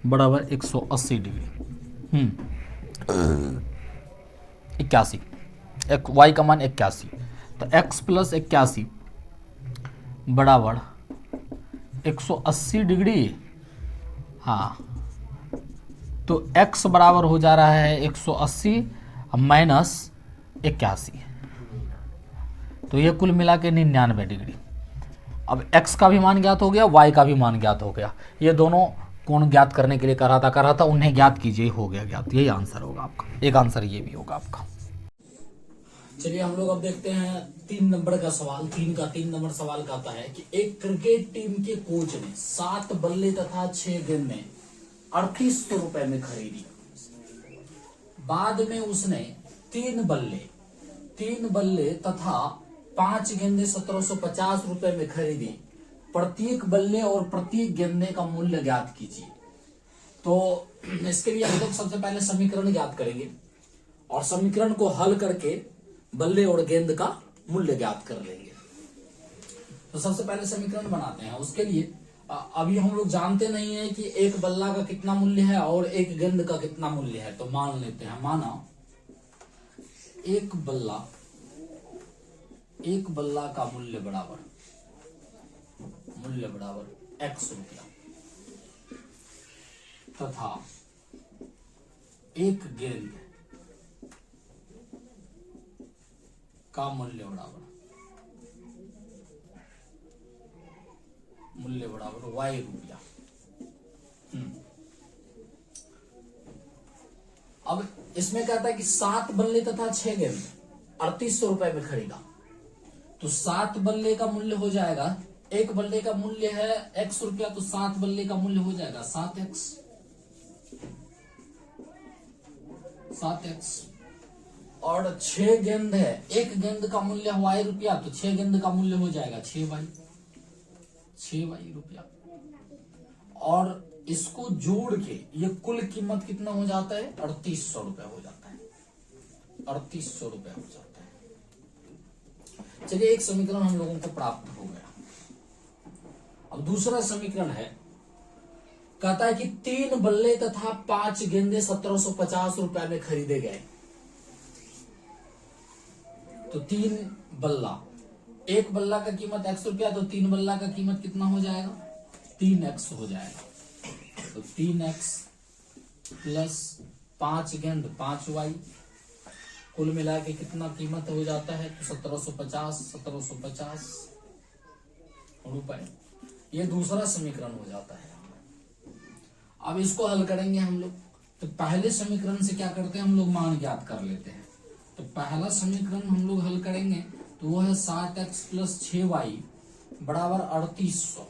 [SPEAKER 1] बराबर 180 डिग्री 81, y का मान 81, तो x प्लस 81 बराबर 180 डिग्री। हाँ, तो x बराबर हो जा रहा है 180 माइनस 81, तो ये कुल मिला के 99 डिग्री। अब x का भी मान ज्ञात हो गया, y का भी मान ज्ञात हो गया। ये दोनों कोण ज्ञात करने के लिए कर रहा था, उन्हें ज्ञात कीजिए, हो गया ज्ञात। यही आंसर होगा आपका, एक आंसर ये भी होगा आपका। चलिए हम लोग अब देखते हैं 3 नंबर का सवाल। 3 नंबर सवाल कहता है कि एक क्रिकेट टीम के कोच ने 7 बल्ले तथा 6 गेंदें 3800 रुपए में खरीदी। बाद में उसने 3 बल्ले तथा 5 गेंदें 1750 रुपए में खरीदी। प्रत्येक बल्ले और प्रत्येक गेंदे का मूल्य ज्ञात कीजिए। तो इसके लिए हम लोग सबसे पहले समीकरण ज्ञात करेंगे और समीकरण को हल करके बल्ले और गेंद का मूल्य ज्ञात कर लेंगे। तो सबसे पहले समीकरण बनाते हैं। उसके लिए अभी हम लोग जानते नहीं है कि एक बल्ला का कितना मूल्य है और एक गेंद का कितना मूल्य है। तो मान लेते हैं, माना एक बल्ला का मूल्य बराबर x रुपया तथा एक गेंद का मूल्य बराबर y रुपया। अब इसमें कहता है कि 7 बल्ले तथा 6 गेंद 3800 रुपए में खरीदा। तो 7 बल्ले का मूल्य हो जाएगा, एक बल्ले का मूल्य है x रुपया, तो 7 बल्ले का मूल्य हो जाएगा 7x। और 6 गेंद है, एक गेंद का मूल्य है y रुपया, तो 6 गेंद का मूल्य हो जाएगा 6y रुपया। और इसको जोड़ के ये कुल कीमत कितना हो जाता है 3800 रुपया हो जाता है। 3800 रुपया हो जाता है। चलिए एक समीकरण हम लोगों को प्राप्त हो गया। अब दूसरा समीकरण है, कहता है कि 3 बल्ले तथा 5 गेंदे 1750 रुपए में खरीदे गए। तो 3 बल्ला, एक बल्ला का कीमत x रुपया, तो 3 बल्ला का कीमत कितना हो जाएगा 3x हो जाएगा। तो 3x प्लस 5 गेंद 5y, कुल मिला के कितना कीमत हो जाता है तो 1750 रुपए। ये दूसरा समीकरण हो जाता है। अब इसको हल करेंगे हम लोग। तो पहले समीकरण से क्या करते हैं हम लोग, मान ज्ञात कर लेते हैं। तो पहला समीकरण हम लोग हल करेंगे तो वो है 7x प्लस 6y बराबर 3800।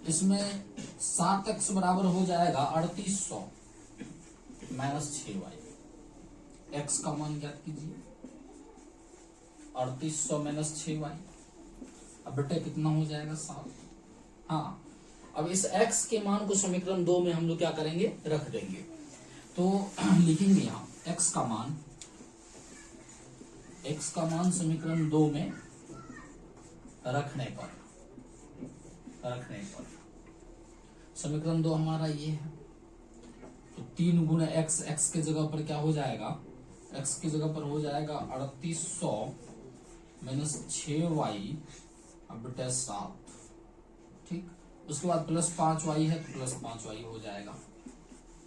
[SPEAKER 1] इसमें 7x बराबर हो जाएगा 3800 माइनस 6y। x का मान ज्ञात कीजिए, 3800 माइनस 6y। अब बेटे कितना हो जाएगा 7। हाँ, अब इस x के मान को समीकरण 2 में हम लोग क्या करेंगे, रख देंगे। तो लिखेंगे यहाँ x का मान समीकरण 2 में रखने पर समीकरण 2 हमारा ये है। तो 3 गुना x के जगह पर क्या हो जाएगा, x की जगह पर हो जाएगा 3800 माइनस 6y बटे 7। ठीक, उसके बाद प्लस 5y है तो प्लस 5y हो जाएगा।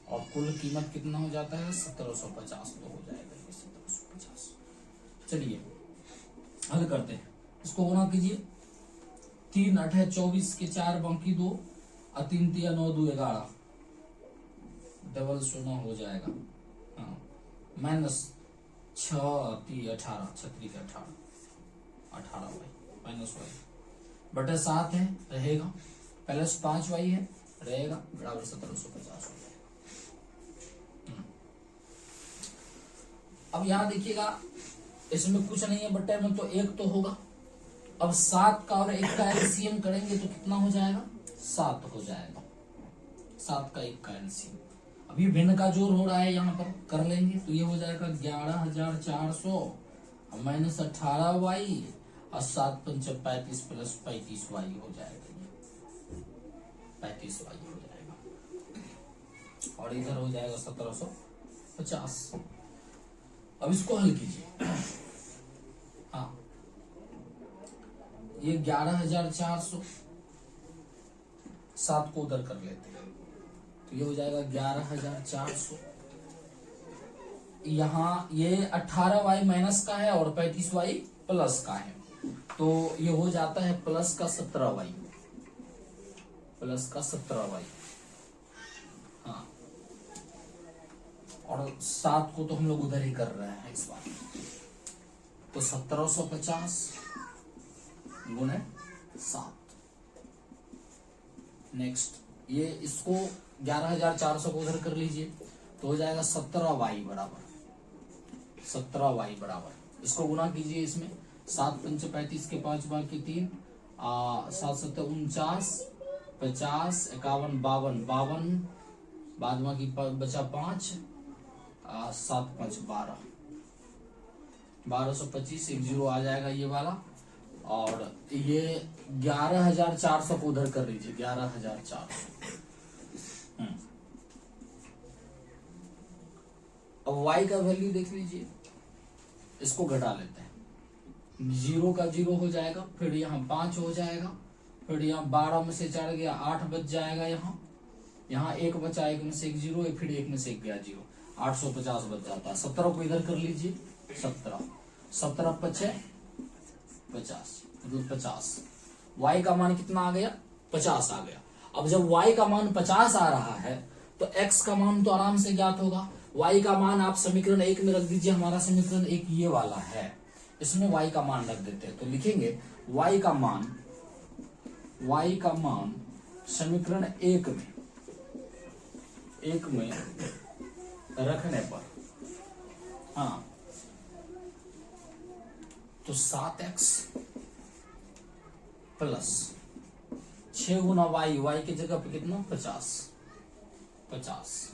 [SPEAKER 1] और कुल कीमत कितना हो जाता है 1750 तो हो जाएगा ये 1750। चलिए हल करते हैं। इसको गुना कीजिए, 3 8 24 के 4 बाकी 2 और 3 3 9 2 11 डबल 0 हो जाएगा। हाँ, माइनस 6 3 18 36 18 वाई माइनस वाई बटे 7 है रहेगा, प्लस 5y है रहेगा बराबर 1750 हो जाएगा। अब यहाँ देखिएगा इसमें कुछ नहीं है बट्टे में, तो 1 तो होगा। अब 7 का और 1 का एलसीएम करेंगे तो कितना हो जाएगा? 7 हो जाएगा। 7 का 1 का एलसीएम। अभी भिन्न का जोड़ हो रहा है, यहाँ पर कर लेंगे तो ये हो जाएगा 11,400 माइनस 18y और 7 पंच 35 प्लस 35y हो जाएगा। ये 35y हो जाएगा और इधर हो जाएगा 1750। अब इसको हल कीजिए। हाँ, ये 11,400, 7 को उधर कर लेते हैं तो ये हो जाएगा 11,400। यहाँ ये 18y माइनस का है और 35y प्लस का है, तो ये हो जाता है प्लस का 17y, प्लस का 17y। हाँ, और 7 को तो हम लोग उधर ही कर रहे हैं इस बार, तो 1750 गुणे 7। नेक्स्ट ये इसको 11,400 को उधर कर लीजिए तो हो जाएगा 17y बराबर 17y बराबर, इसको गुना कीजिए इसमें। 7 पंच 35 के 5 बार की 3, 7 7 49, 50 51 52, बाद में की बचा 5, 7 5 12, 1225, एक जीरो आ जाएगा ये वाला। और ये 11,400 को उधर कर लीजिए, 11,400। अब y का वैल्यू देख लीजिए, इसको घटा लेते हैं। 0 का 0 हो जाएगा, फिर यहाँ 5 हो जाएगा, फिर यहाँ 12 में से 4 गया 8 बच जाएगा, यहाँ 1 बचा, 1 में से 1 0, फिर 1 में से 1 गया 0, 850 बच जाता है। 17 को इधर कर लीजिए, 17 पचे 50 मतलब 50। y का मान कितना आ गया? 50 आ गया। अब जब y का मान 50 आ रहा है तो x का मान तो आराम से ज्ञात होगा। y का मान आप समीकरण 1 में रख दीजिए, हमारा समीकरण 1 ये वाला है, इसमें y का मान रख देते हैं तो लिखेंगे y का मान समीकरण 1 में रखने पर, हाँ, तो 7x प्लस 6 गुना y की जगह पे कितना? 50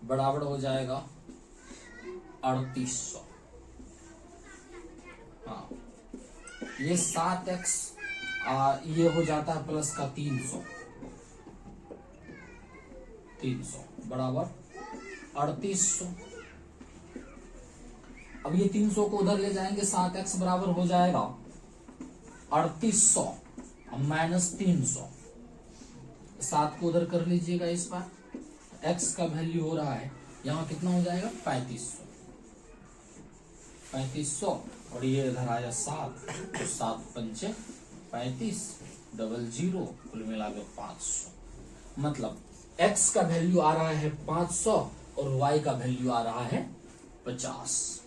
[SPEAKER 1] बराबर हो जाएगा 3800। हाँ, ये 7x ये हो जाता है प्लस का 300 बराबर 3800। अब ये 300 को उधर ले जाएंगे, 7x बराबर हो जाएगा 3800 माइनस 300। 7 को उधर कर लीजिएगा इस बार, x का वैल्यू हो रहा है यहाँ कितना हो जाएगा? 3500 और ये इधर आया 7, तो 7 पंचे 35, डबल 0, कुल मिलाकर 500। मतलब x का वैल्यू आ रहा है 500 और y का वैल्यू आ रहा है 50।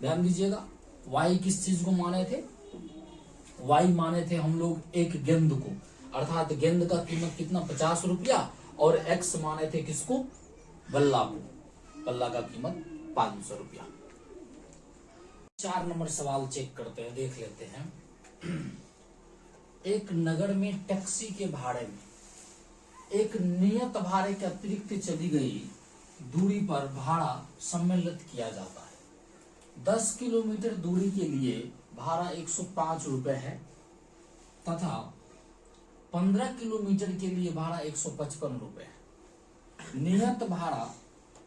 [SPEAKER 1] ध्यान दीजिएगा, y किस चीज को माने थे? y माने थे हम लोग एक गेंद को, अर्थात गेंद का कीमत कितना? 50 रुपया, और x माने थे किसको? बल्ला को, बल्ला का कीमत 500 रुपया। 4 नंबर सवाल चेक करते हैं, देख लेते हैं। एक नगर में टैक्सी के भाड़े में एक नियत भाड़े के अतिरिक्त चली गई दूरी पर भाड़ा सम्मिलित किया जाता है। 10 किलोमीटर दूरी के लिए भाड़ा 105 रुपए है तथा 15 किलोमीटर के लिए भाड़ा 155 रुपए है। नियत भाड़ा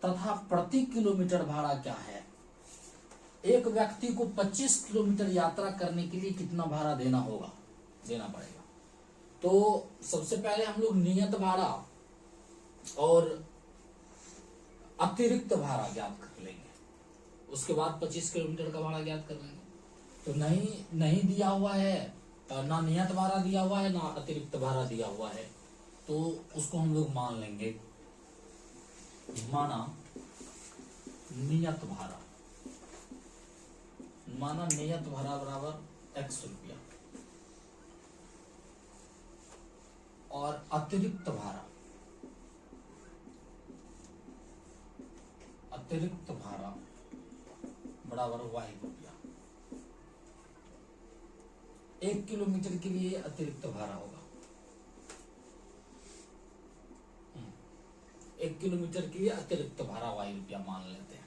[SPEAKER 1] तथा प्रति किलोमीटर भाड़ा क्या है? एक व्यक्ति को 25 किलोमीटर यात्रा करने के लिए कितना भाड़ा देना पड़ेगा? तो सबसे पहले हम लोग नियत भाड़ा और अतिरिक्त भाड़ा ज्ञात कर लेंगे, उसके बाद 25 किलोमीटर का भाड़ा ज्ञात कर लेंगे। तो नहीं दिया हुआ है, ना नियत भाड़ा दिया हुआ है, ना अतिरिक्त भाड़ा दिया हुआ है, तो उसको हम लोग मान लेंगे, माना नियत भाड़ा बराबर x रुपया और अतिरिक्त अतिरिक्त भाड़ा बराबर वाई रुपया। 1 किलोमीटर के लिए अतिरिक्त भाड़ा होगा। 1 किलोमीटर के लिए अतिरिक्त भाड़ा वाई रुपया मान लेते हैं।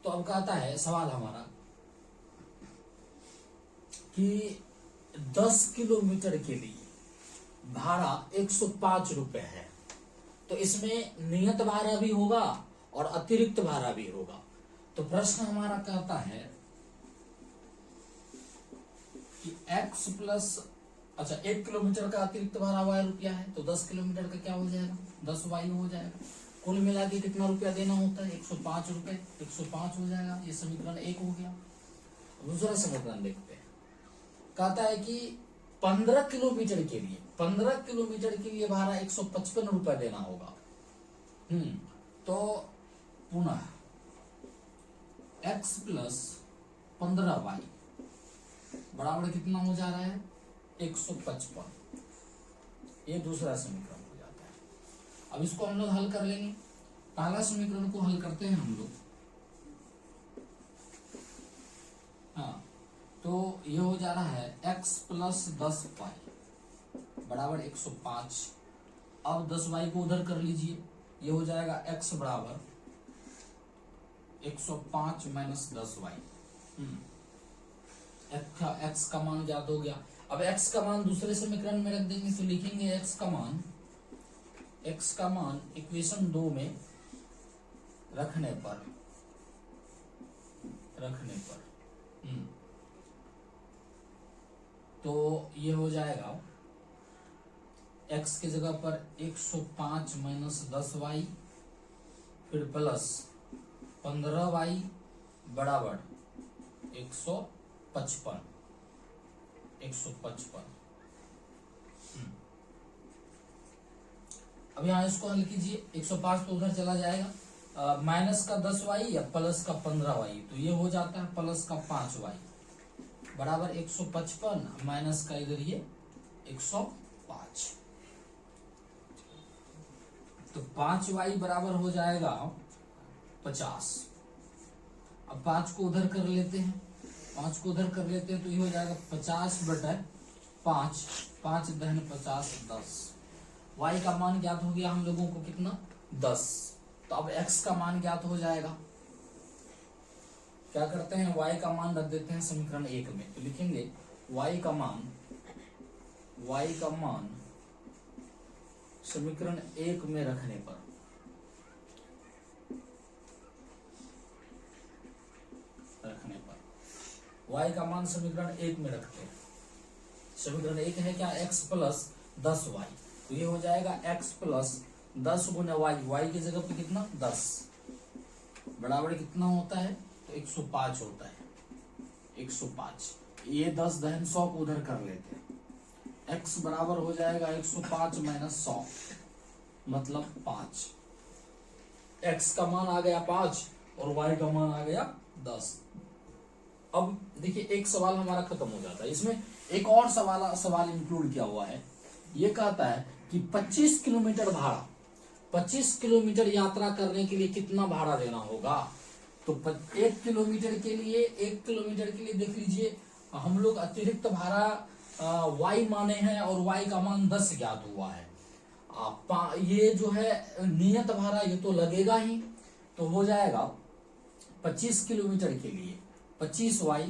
[SPEAKER 1] तो अब कहता है सवाल हमारा कि 10 किलोमीटर के लिए भाड़ा 105 रुपए है, तो इसमें नियत भाड़ा भी होगा और अतिरिक्त भाड़ा भी होगा। तो प्रश्न हमारा कहता है कि x प्लस, अच्छा 1 किलोमीटर का अतिरिक्त भाड़ा वाई रुपया है, तो 10 किलोमीटर का क्या हो जाएगा, 10 वाई हो जाएगा। कुल मिला के कितना रुपया देना होता है, 105 रुपए, 105 हो जाएगा। ये समीकरण 1 हो गया। दूसरा समीकरण देखते हैं। कहता है कि 15 किलोमीटर के लिए, 15 किलोमीटर के लिए भाड़ा 155 रुपए देना होगा। तो पुनः x प्लस 15y बराबर कितना हो जा रहा है, 155। ये दूसरा समीकरण हो जाता है। अब इसको हम लोग हल कर लेंगे। पहला समीकरण को हल करते हैं हम लोग। हाँ, तो ये हो जा रहा है x प्लस 10y बराबर 105। अब 10y को उधर कर लीजिए, ये हो जाएगा x बराबर 105 माइनस 10y। x का मान ज्ञात हो गया। अब x का मान दूसरे समीकरण में रख देंगे, तो लिखेंगे x का मान इक्वेशन 2 में रखने पर तो ये हो जाएगा x की जगह पर 105 माइनस 10y फिर प्लस 15y बराबर 155। अब यहाँ इसको हल कीजिए। 105 तो उधर चला जाएगा, माइनस का 10y या प्लस का 15y, तो ये हो जाता है प्लस का 5y बराबर 155 माइनस का इधर ये 105। तो 5y बराबर हो जाएगा 50। अब 5 को उधर कर लेते हैं, तो ये हो जाएगा 50/5, 5 दहन 50 10। y का मान ज्ञात हो गया हम लोगों को कितना, 10। तो अब x का मान ज्ञात हो जाएगा। क्या करते हैं, y का मान रख देते हैं समीकरण 1 में। तो लिखेंगे y का मान समीकरण 1 में रखने पर y का मान समीकरण 1 में रखते हैं। समीकरण 1 है क्या, x प्लस 10y, तो ये हो जाएगा x प्लस 10 गुना y की जगह पे कितना 10 बराबर कितना होता है, तो 105 होता है। 105, ये 10 दहन 100 को उधर कर लेते हैं। x बराबर हो जाएगा 105 माइनस 100 मतलब 5। x का मान आ गया 5 और y का मान आ गया 10। अब देखिए एक सवाल हमारा खत्म हो जाता है। इसमें एक और सवाल इंक्लूड किया हुआ है। ये कहता है कि 25 किलोमीटर भाड़ा, 25 किलोमीटर यात्रा करने के लिए कितना भाड़ा देना होगा। तो 1 किलोमीटर के लिए देख लीजिए, हम लोग अतिरिक्त भाड़ा y माने हैं और y का मान 10 ज्ञात हुआ है। ये जो है नियत भाड़ा ये तो लगेगा ही, तो हो जाएगा 25 किलोमीटर के लिए 25y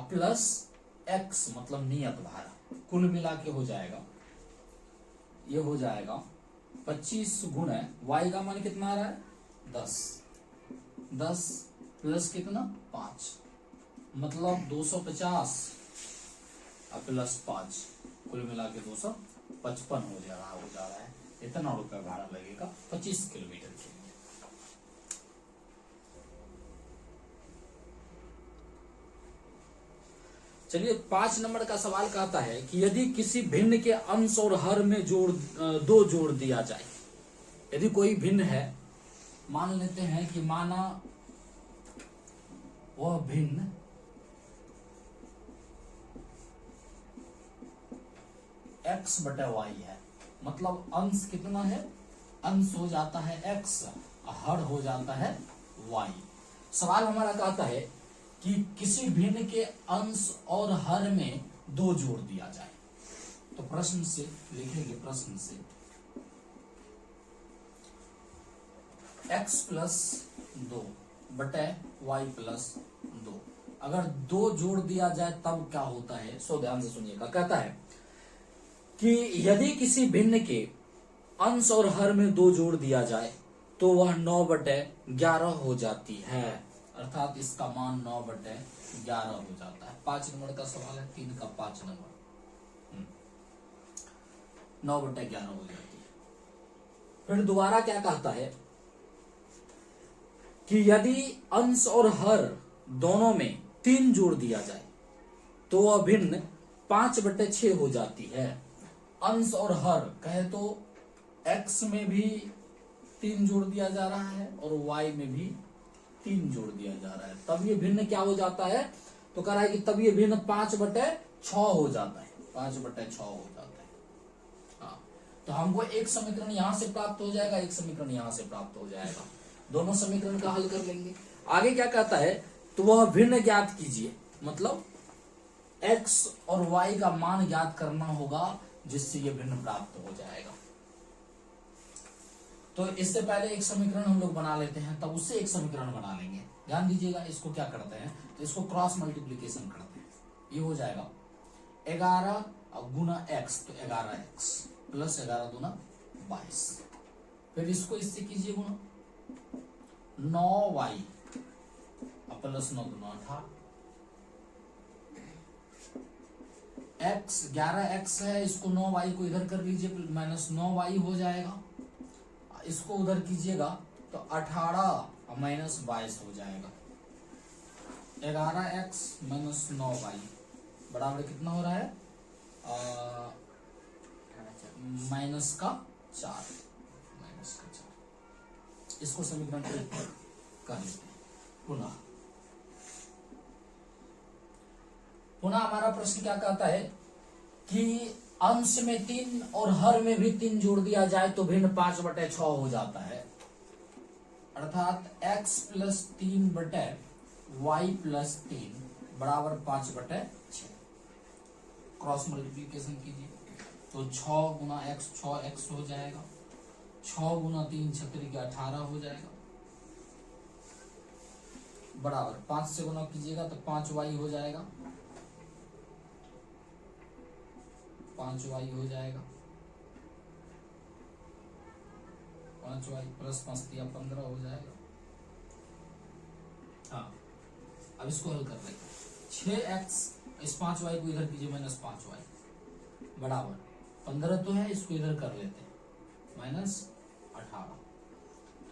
[SPEAKER 1] प्लस x मतलब नियत भाड़ा, कुल मिला के हो जाएगा, ये हो जाएगा 25 गुणे y का मान कितना आ रहा है 10 प्लस कितना 5 मतलब 250 प्लस 5 कुल मिला के 255 हो जा रहा है। इतना रुपया भाड़ा लगेगा 25 किलोमीटर के लिए। चलिए 5 नंबर का सवाल कहता है कि यदि किसी भिन्न के अंश और हर में दो जोड़ दिया जाए। यदि कोई भिन्न है, मान लेते हैं कि माना वह भिन्न x/y है, मतलब अंश कितना है अंश हो जाता है x, हर हो जाता है y। सवाल हमारा कहता है कि किसी भिन्न के अंश और हर में 2 जोड़ दिया जाए। तो प्रश्न से लिखेंगे, प्रश्न से x प्लस 2 बटे y प्लस 2, अगर 2 जोड़ दिया जाए तब क्या होता है। सो ध्यान से सुनिएगा। कहता है कि यदि किसी भिन्न के अंश और हर में 2 जोड़ दिया जाए तो वह 9/11 हो जाती है, अर्थात इसका मान 9/11 हो जाता है। 5 नंबर का सवाल है, 3 का 5 नंबर, 9/11 हो जाती है। फिर दोबारा क्या कहता है कि यदि अंश और हर दोनों में 3 जोड़ दिया जाए तो वह भिन्न 5/6 हो जाती है। अंश और हर कहे तो x में भी 3 जोड़ दिया जा रहा है और y में भी 3 जोड़ दिया जा रहा है, तब ये भिन्न क्या हो जाता है। तो कह रहा है कि तब ये भिन्न 5/6 हो जाता है, 5/6 हो जाता है। हाँ, तो हमको एक समीकरण यहां से प्राप्त हो जाएगा, एक समीकरण यहां से प्राप्त हो जाएगा। दोनों समीकरण का हल कर लेंगे। आगे क्या कहता है, तो वह भिन्न ज्ञात कीजिए, मतलब x और y का मान ज्ञात करना होगा जिससे ये भिन्न प्राप्त हो जाएगा। तो इससे पहले एक समीकरण हम लोग बना लेते हैं, तब उससे एक समीकरण बना लेंगे। ध्यान दीजिएगा, इसको क्या करते हैं, तो इसको क्रॉस मल्टीप्लीकेशन करते हैं। ये हो जाएगा 11 गुना x, तो 11x प्लस 11 दूना 22। फिर इसको इससे कीजिए गुना 9y प्लस 9 दूना 18। x 11x है, इसको 9y को इधर कर लीजिए, माइनस 9y हो जाएगा। इसको उधर कीजिएगा तो 18 माइनस 22 हो जाएगा। 11x माइनस 9y बराबर कितना हो रहा है, माइनस का 4, माइनस का 4। इसको समीकरण कर लेते हैं। पुनः हमारा प्रश्न क्या कहता है कि अंश में 3 और हर में भी 3 जोड़ दिया जाए तो भिन्न 5/6 हो जाता है, अर्थात x प्लस 3 बटे y प्लस 3 बराबर 5/6। क्रॉस मल्टीप्लीकेशन कीजिए तो 6 गुना x 6x हो जाएगा, 6 गुना 3 छत्री के 18 हो जाएगा, बराबर 5 से गुना कीजिएगा तो 5y हो जाएगा, 5y हो जाएगा, 5y प्लस 5 दिया 15 हो जाएगा। हाँ, अब इसको हल कर लेते हैं। 6x, इस 5y को इधर कीजिए माइनस 5y बराबर 15 तो है, इसको इधर कर लेते हैं माइनस 18।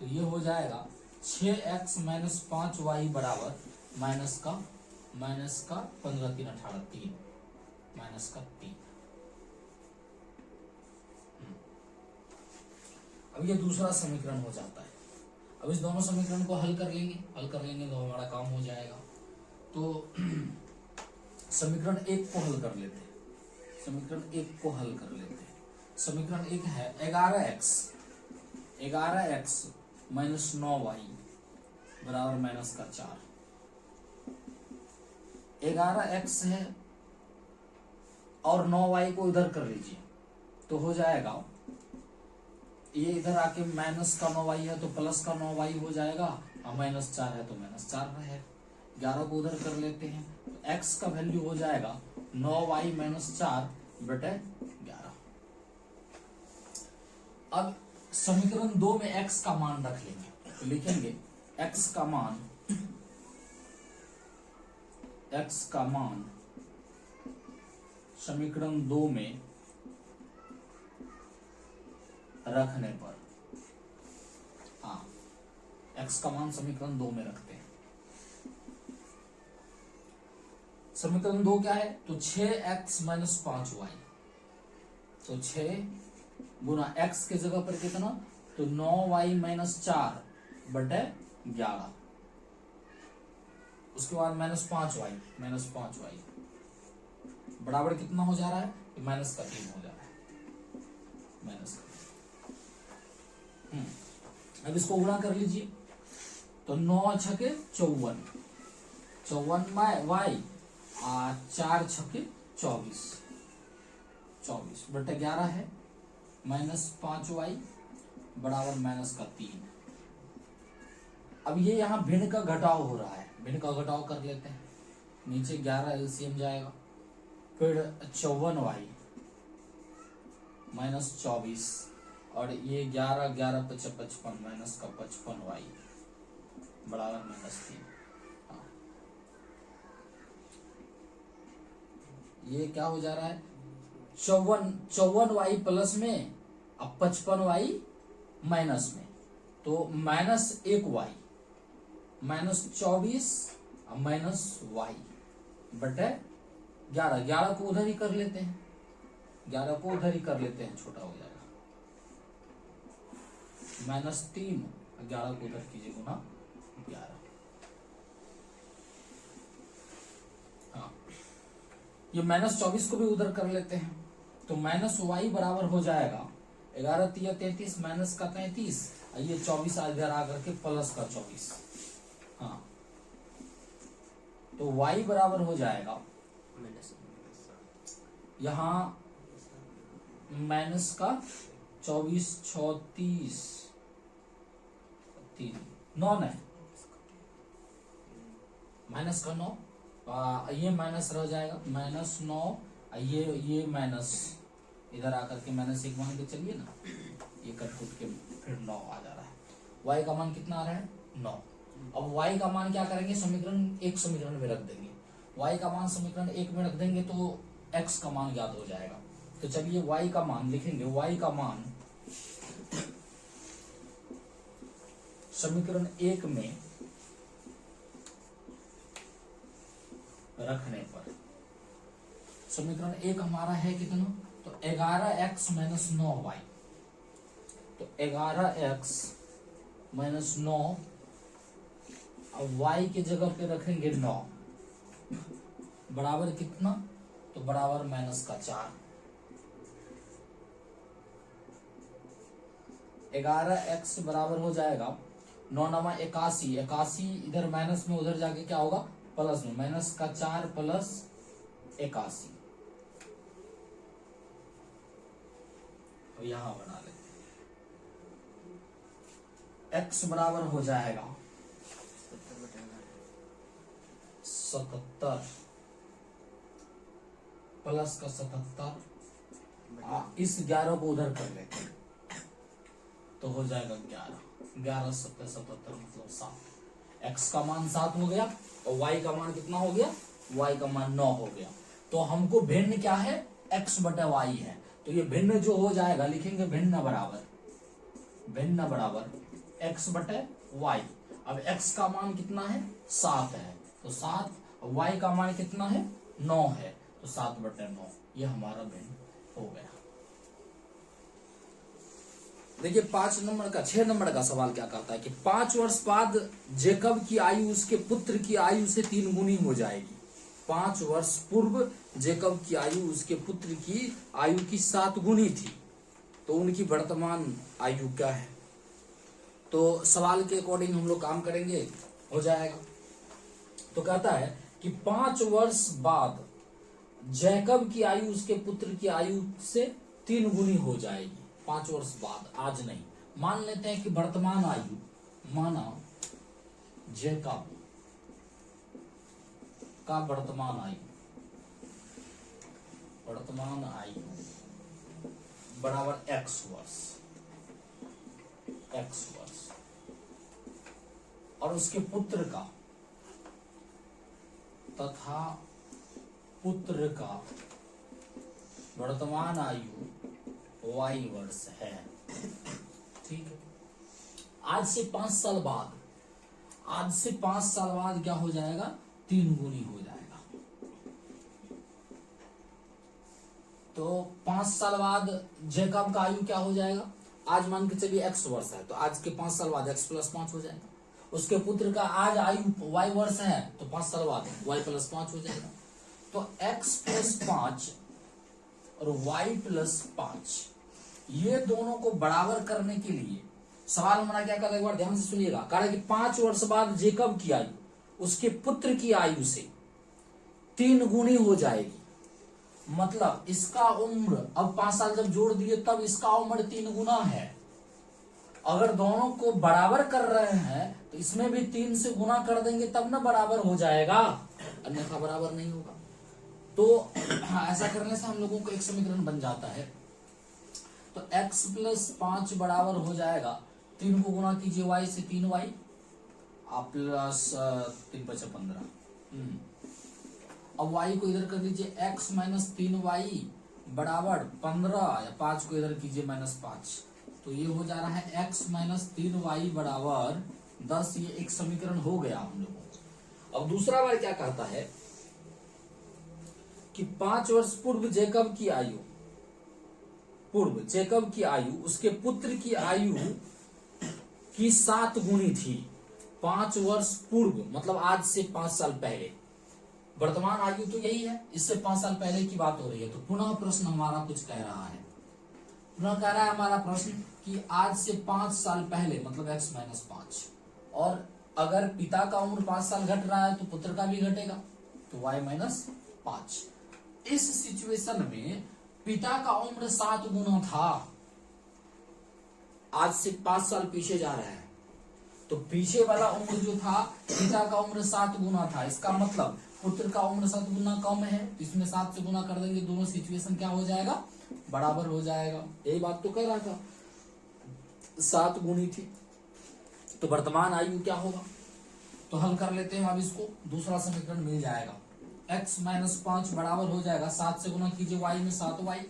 [SPEAKER 1] तो ये हो जाएगा 6x माइनस 5y बराबर माइनस का 15 3 18 3 माइनस का 3। अब ये दूसरा समीकरण हो जाता है। अब इस दोनों समीकरण को हल कर लेंगे तो हमारा काम हो जाएगा। तो समीकरण 1 को हल कर लेते हैं, समीकरण 1 को हल कर लेते हैं। समीकरण 1 है 11x माइनस 9y बराबर माइनस का 4। 11x है और 9y को इधर कर लीजिए तो हो जाएगा, ये इधर आके माइनस का 9y है तो प्लस का 9y हो जाएगा, और माइनस 4 है तो माइनस 4 रहेगा। 11 को उधर कर लेते हैं तो x का वैल्यू हो जाएगा 9y माइनस 4 बटे 11। अब समीकरण 2 में x का मान रख लेंगे तो लिखेंगे x का मान समीकरण 2 में रखने पर, हाँ, x का मान समीकरण 2 में रखते हैं। समीकरण 2 क्या है, तो 6x माइनस 5y, तो 6 गुना x के जगह पर कितना, तो 9y माइनस 4 बटे 11, उसके बाद माइनस 5y बराबर कितना हो जा रहा है, माइनस का 3 हो जा रहा है, माइनस का। अब इसको गुणा कर लीजिए, तो 9 छके 54, 54 वाई 4 छके 24, 24 बटे 11 है, -5y बराबर -3। अब ये यहाँ भिन्न का घटाव हो रहा है, भिन्न का घटाव कर लेते हैं, नीचे 11 एलसीएम जाएगा, फिर 54y -24 और ये 11 11 55 -55y बराबर -3। ये क्या हो जा रहा है, 54y प्लस में, अब 55y माइनस में, तो -1y -24 -y बटे 11, 11 को उधर ही कर लेते हैं, 11 को उधर ही कर लेते हैं, छोटा हो जाएगा, -3, 11 को उधर कीजिए गुना 11। हाँ, ये -24 को भी उधर कर लेते हैं, तो -y बराबर हो जाएगा 11 तिया 33 माइनस का 33, ये 24 इधर आकर के प्लस का 24। हाँ, तो y बराबर हो जाएगा यहाँ माइनस का 24 36 3 9 नहीं, माइनस का 9, ये माइनस रह जाएगा -9, ये माइनस इधर आकर के -1 मान के चलिए ना, ये कट कुट के फिर 9 आ जा रहा है। y का मान कितना आ रहा है 9। अब y का मान क्या करेंगे, समीकरण में रख देंगे, y का मान समीकरण 1 में रख देंगे तो x का मान ज्ञात हो जाएगा। तो चलिए y का मान लिखेंगे, y का मान समीकरण 1 में रखने पर, समीकरण 1 हमारा है कितना, तो 11x - 9y, तो 11x - 9, अब y के जगह पे रखेंगे 9 बराबर कितना, तो बराबर -4। 11x बराबर हो जाएगा 9 9 81, 81 इधर माइनस में, उधर जाके क्या होगा प्लस में, -4 प्लस 81, यहां बना लेते हैं, x बराबर हो जाएगा 77 प्लस का 77, इस 11 को उधर कर लेते हैं, तो हो जाएगा 11, 11 7 77 मतलब 7। x का मान 7 हो गया और y का मान कितना हो गया, y का मान 9 हो गया। तो हमको भिन्न क्या है, x बटे y है, तो ये भिन्न जो हो जाएगा लिखेंगे भिन्न बराबर x बटे y। अब x का मान कितना है 7 है, तो 7, y का मान कितना है 9 है, तो 7 बटे 9, ये हमारा भिन्न हो गया। देखिए 6 नंबर का सवाल क्या कहता है कि 5 वर्ष बाद जेकब की आयु उसके पुत्र की आयु से 3 गुनी हो जाएगी। 5 वर्ष पूर्व जेकब की आयु उसके पुत्र की आयु की 7 गुनी थी, तो उनकी वर्तमान आयु क्या है। तो सवाल के अकॉर्डिंग हम लोग काम करेंगे, हो जाएगा। तो कहता है कि 5 वर्ष बाद जैकब की आयु उसके पुत्र की आयु से 3 गुनी हो जाएगी। 5 वर्ष बाद, आज नहीं, मान लेते हैं कि वर्तमान आयु, माना जैकब का वर्तमान आयु बराबर x वर्ष, और उसके पुत्र का तथा पुत्र का वर्तमान आयु y वर्ष है। ठीक है, आज से 5 साल बाद क्या हो जाएगा, 3 गुनी हो जाएगा। तो 5 साल बाद जैकब का आयु क्या हो जाएगा, आज मान के चलिए x वर्ष है, तो आज के 5 साल बाद x + 5 हो जाएगा। उसके पुत्र का आज आयु y वर्ष है, तो 5 साल बाद y + 5 हो जाएगा। तो x + 5 और y + 5 ये दोनों को बराबर करने के लिए सवाल हमारा क्या कर रहा है, एक बार ध्यान से सुनिएगा। कह रहा है कि 5 वर्ष बाद जेकब की आयु उसके पुत्र की आयु से 3 गुनी हो जाएगी। मतलब इसका उम्र, अब 5 साल जब जोड़ दिए तब इसका उम्र 3 गुना है। अगर दोनों को बराबर कर रहे हैं तो इसमें भी 3 से गुना कर देंगे तब ना बराबर हो जाएगा, अन्यथा बराबर नहीं होगा। तो ऐसा करने से हम लोगों को एक समीकरण बन जाता है। तो x प्लस 5 बराबर हो जाएगा, 3 को गुना कीजिए y से 3y आप प्लस 3 × 15। अब y को इधर कर दीजिए, x माइनस 3y बराबर 15 या 5 को इधर कीजिए -5, तो ये हो जा रहा है x माइनस 3y बराबर 10। ये एक समीकरण हो गया हम लोगों को। अब दूसरा बार क्या कहता है कि 5 वर्ष पूर्व जेकब की आयु उसके पुत्र की आयु की 7 गुनी थी। 5 वर्ष पूर्व मतलब आज से 5 साल पहले, वर्तमान आयु तो यही है, इससे 5 साल पहले की बात हो रही है। तो पुनः प्रश्न हमारा कुछ कह रहा है, पुनः कह रहा है हमारा प्रश्न कि आज से 5 साल पहले मतलब x माइनस 5, और अगर पिता का उम्र 5 साल घट रहा है तो पुत्र का भी घटेगा, तो y माइनस 5। इस सिचुएशन में पिता का उम्र 7 गुना था, आज से 5 साल पीछे जा रहा है, तो पीछे वाला उम्र जो था पिता का उम्र 7 गुना था। इसका मतलब पुत्र का उम्र 7 गुना कम है, तो इसमें 7 से गुना कर देंगे, दोनों सिचुएशन क्या हो जाएगा, बराबर हो जाएगा। यही बात तो कह रहा था, 7 गुनी थी, तो वर्तमान आयु क्या होगा। तो हल कर लेते हैं अब इसको, दूसरा समीकरण मिल जाएगा। x माइनस 5 बराबर हो जाएगा, 7 से गुना कीजिए y में 7y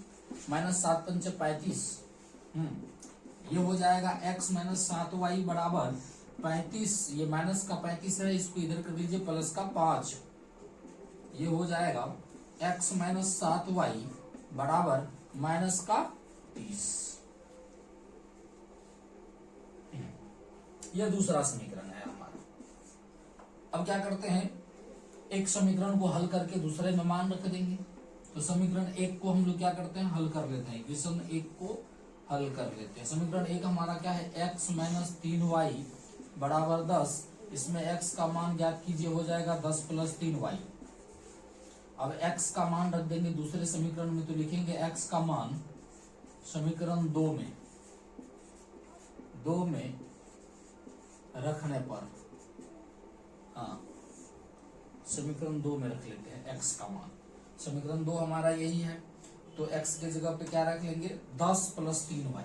[SPEAKER 1] माइनस 7 × 5 = 35। ये हो जाएगा x माइनस 7y बराबर 35। ये माइनस का 35 है, इसको इधर कर दीजिए प्लस का 5। ये हो जाएगा x माइनस 7y बराबर माइनस का 30। यह दूसरा समीकरण है हमारा। अब क्या करते हैं, एक समीकरण को हल करके दूसरे में मान रख देंगे। तो समीकरण 1 को हम लोग क्या करते हैं, हल कर लेते हैं। इक्वेशन 1 को हल कर लेते हैं। समीकरण 1 हमारा क्या है, x माइनस 3y बराबर 10। इसमें x का मान ज्ञात कीजिए, हो जाएगा 10 प्लस 3y। अब x का मान रख देंगे दूसरे समीकरण में, तो लिखेंगे x का मान समीकरण 2 में रखने पर, हाँ समीकरण 2 में रख लेते हैं x का मान। समीकरण 2 हमारा यही है, तो x के जगह पे क्या रख लेंगे, 10 प्लस 3y।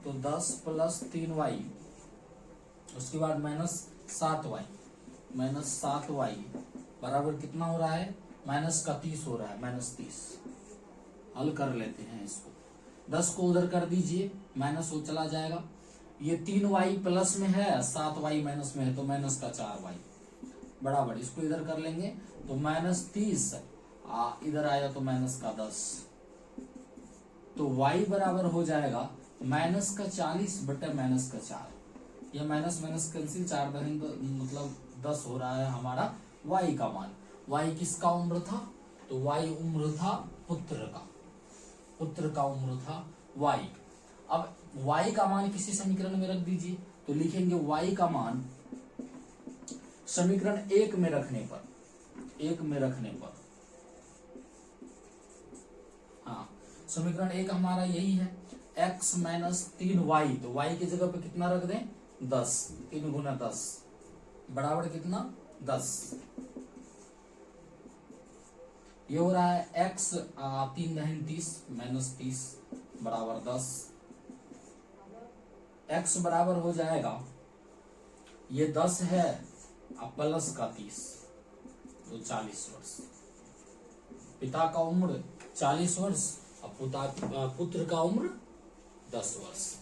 [SPEAKER 1] तो 10 प्लस 3y, उसके बाद माइनस 7y बराबर कितना हो रहा है, माइनस का 30 हो रहा है, माइनस 30। हल कर लेते हैं इसको, 10 को उधर कर दीजिए, माइनस वो चला जाएगा। ये 3y प्लस में है, 7y माइनस में है, तो माइनस का 4y बराबर, इसको इधर कर लेंगे तो माइनस 30, इधर आया तो माइनस का 10। तो y बराबर हो जाएगा माइनस का 40 बटे माइनस का 4। यह माइनस माइनस कैंसिल, 4 दहन मतलब 10 हो रहा है हमारा y का मान। y किसका उम्र था, तो y उम्र था पुत्र का उम्र था y। अब y का मान किसी समीकरण में रख दीजिए, तो लिखेंगे y का मान समीकरण 1 में रखने पर, हाँ समीकरण 1 हमारा यही है, x माइनस 3y। तो y की जगह पे कितना रख दें, 10। 3 गुना 10 बराबर कितना, 10। ये हो रहा है x 3 दहन 30 माइनस 30 बराबर 10। x बराबर हो जाएगा, ये 10 है अब प्लस का 30, तो 40 वर्ष। पिता का उम्र 40 वर्ष, अब पुत्र का उम्र 10 वर्ष।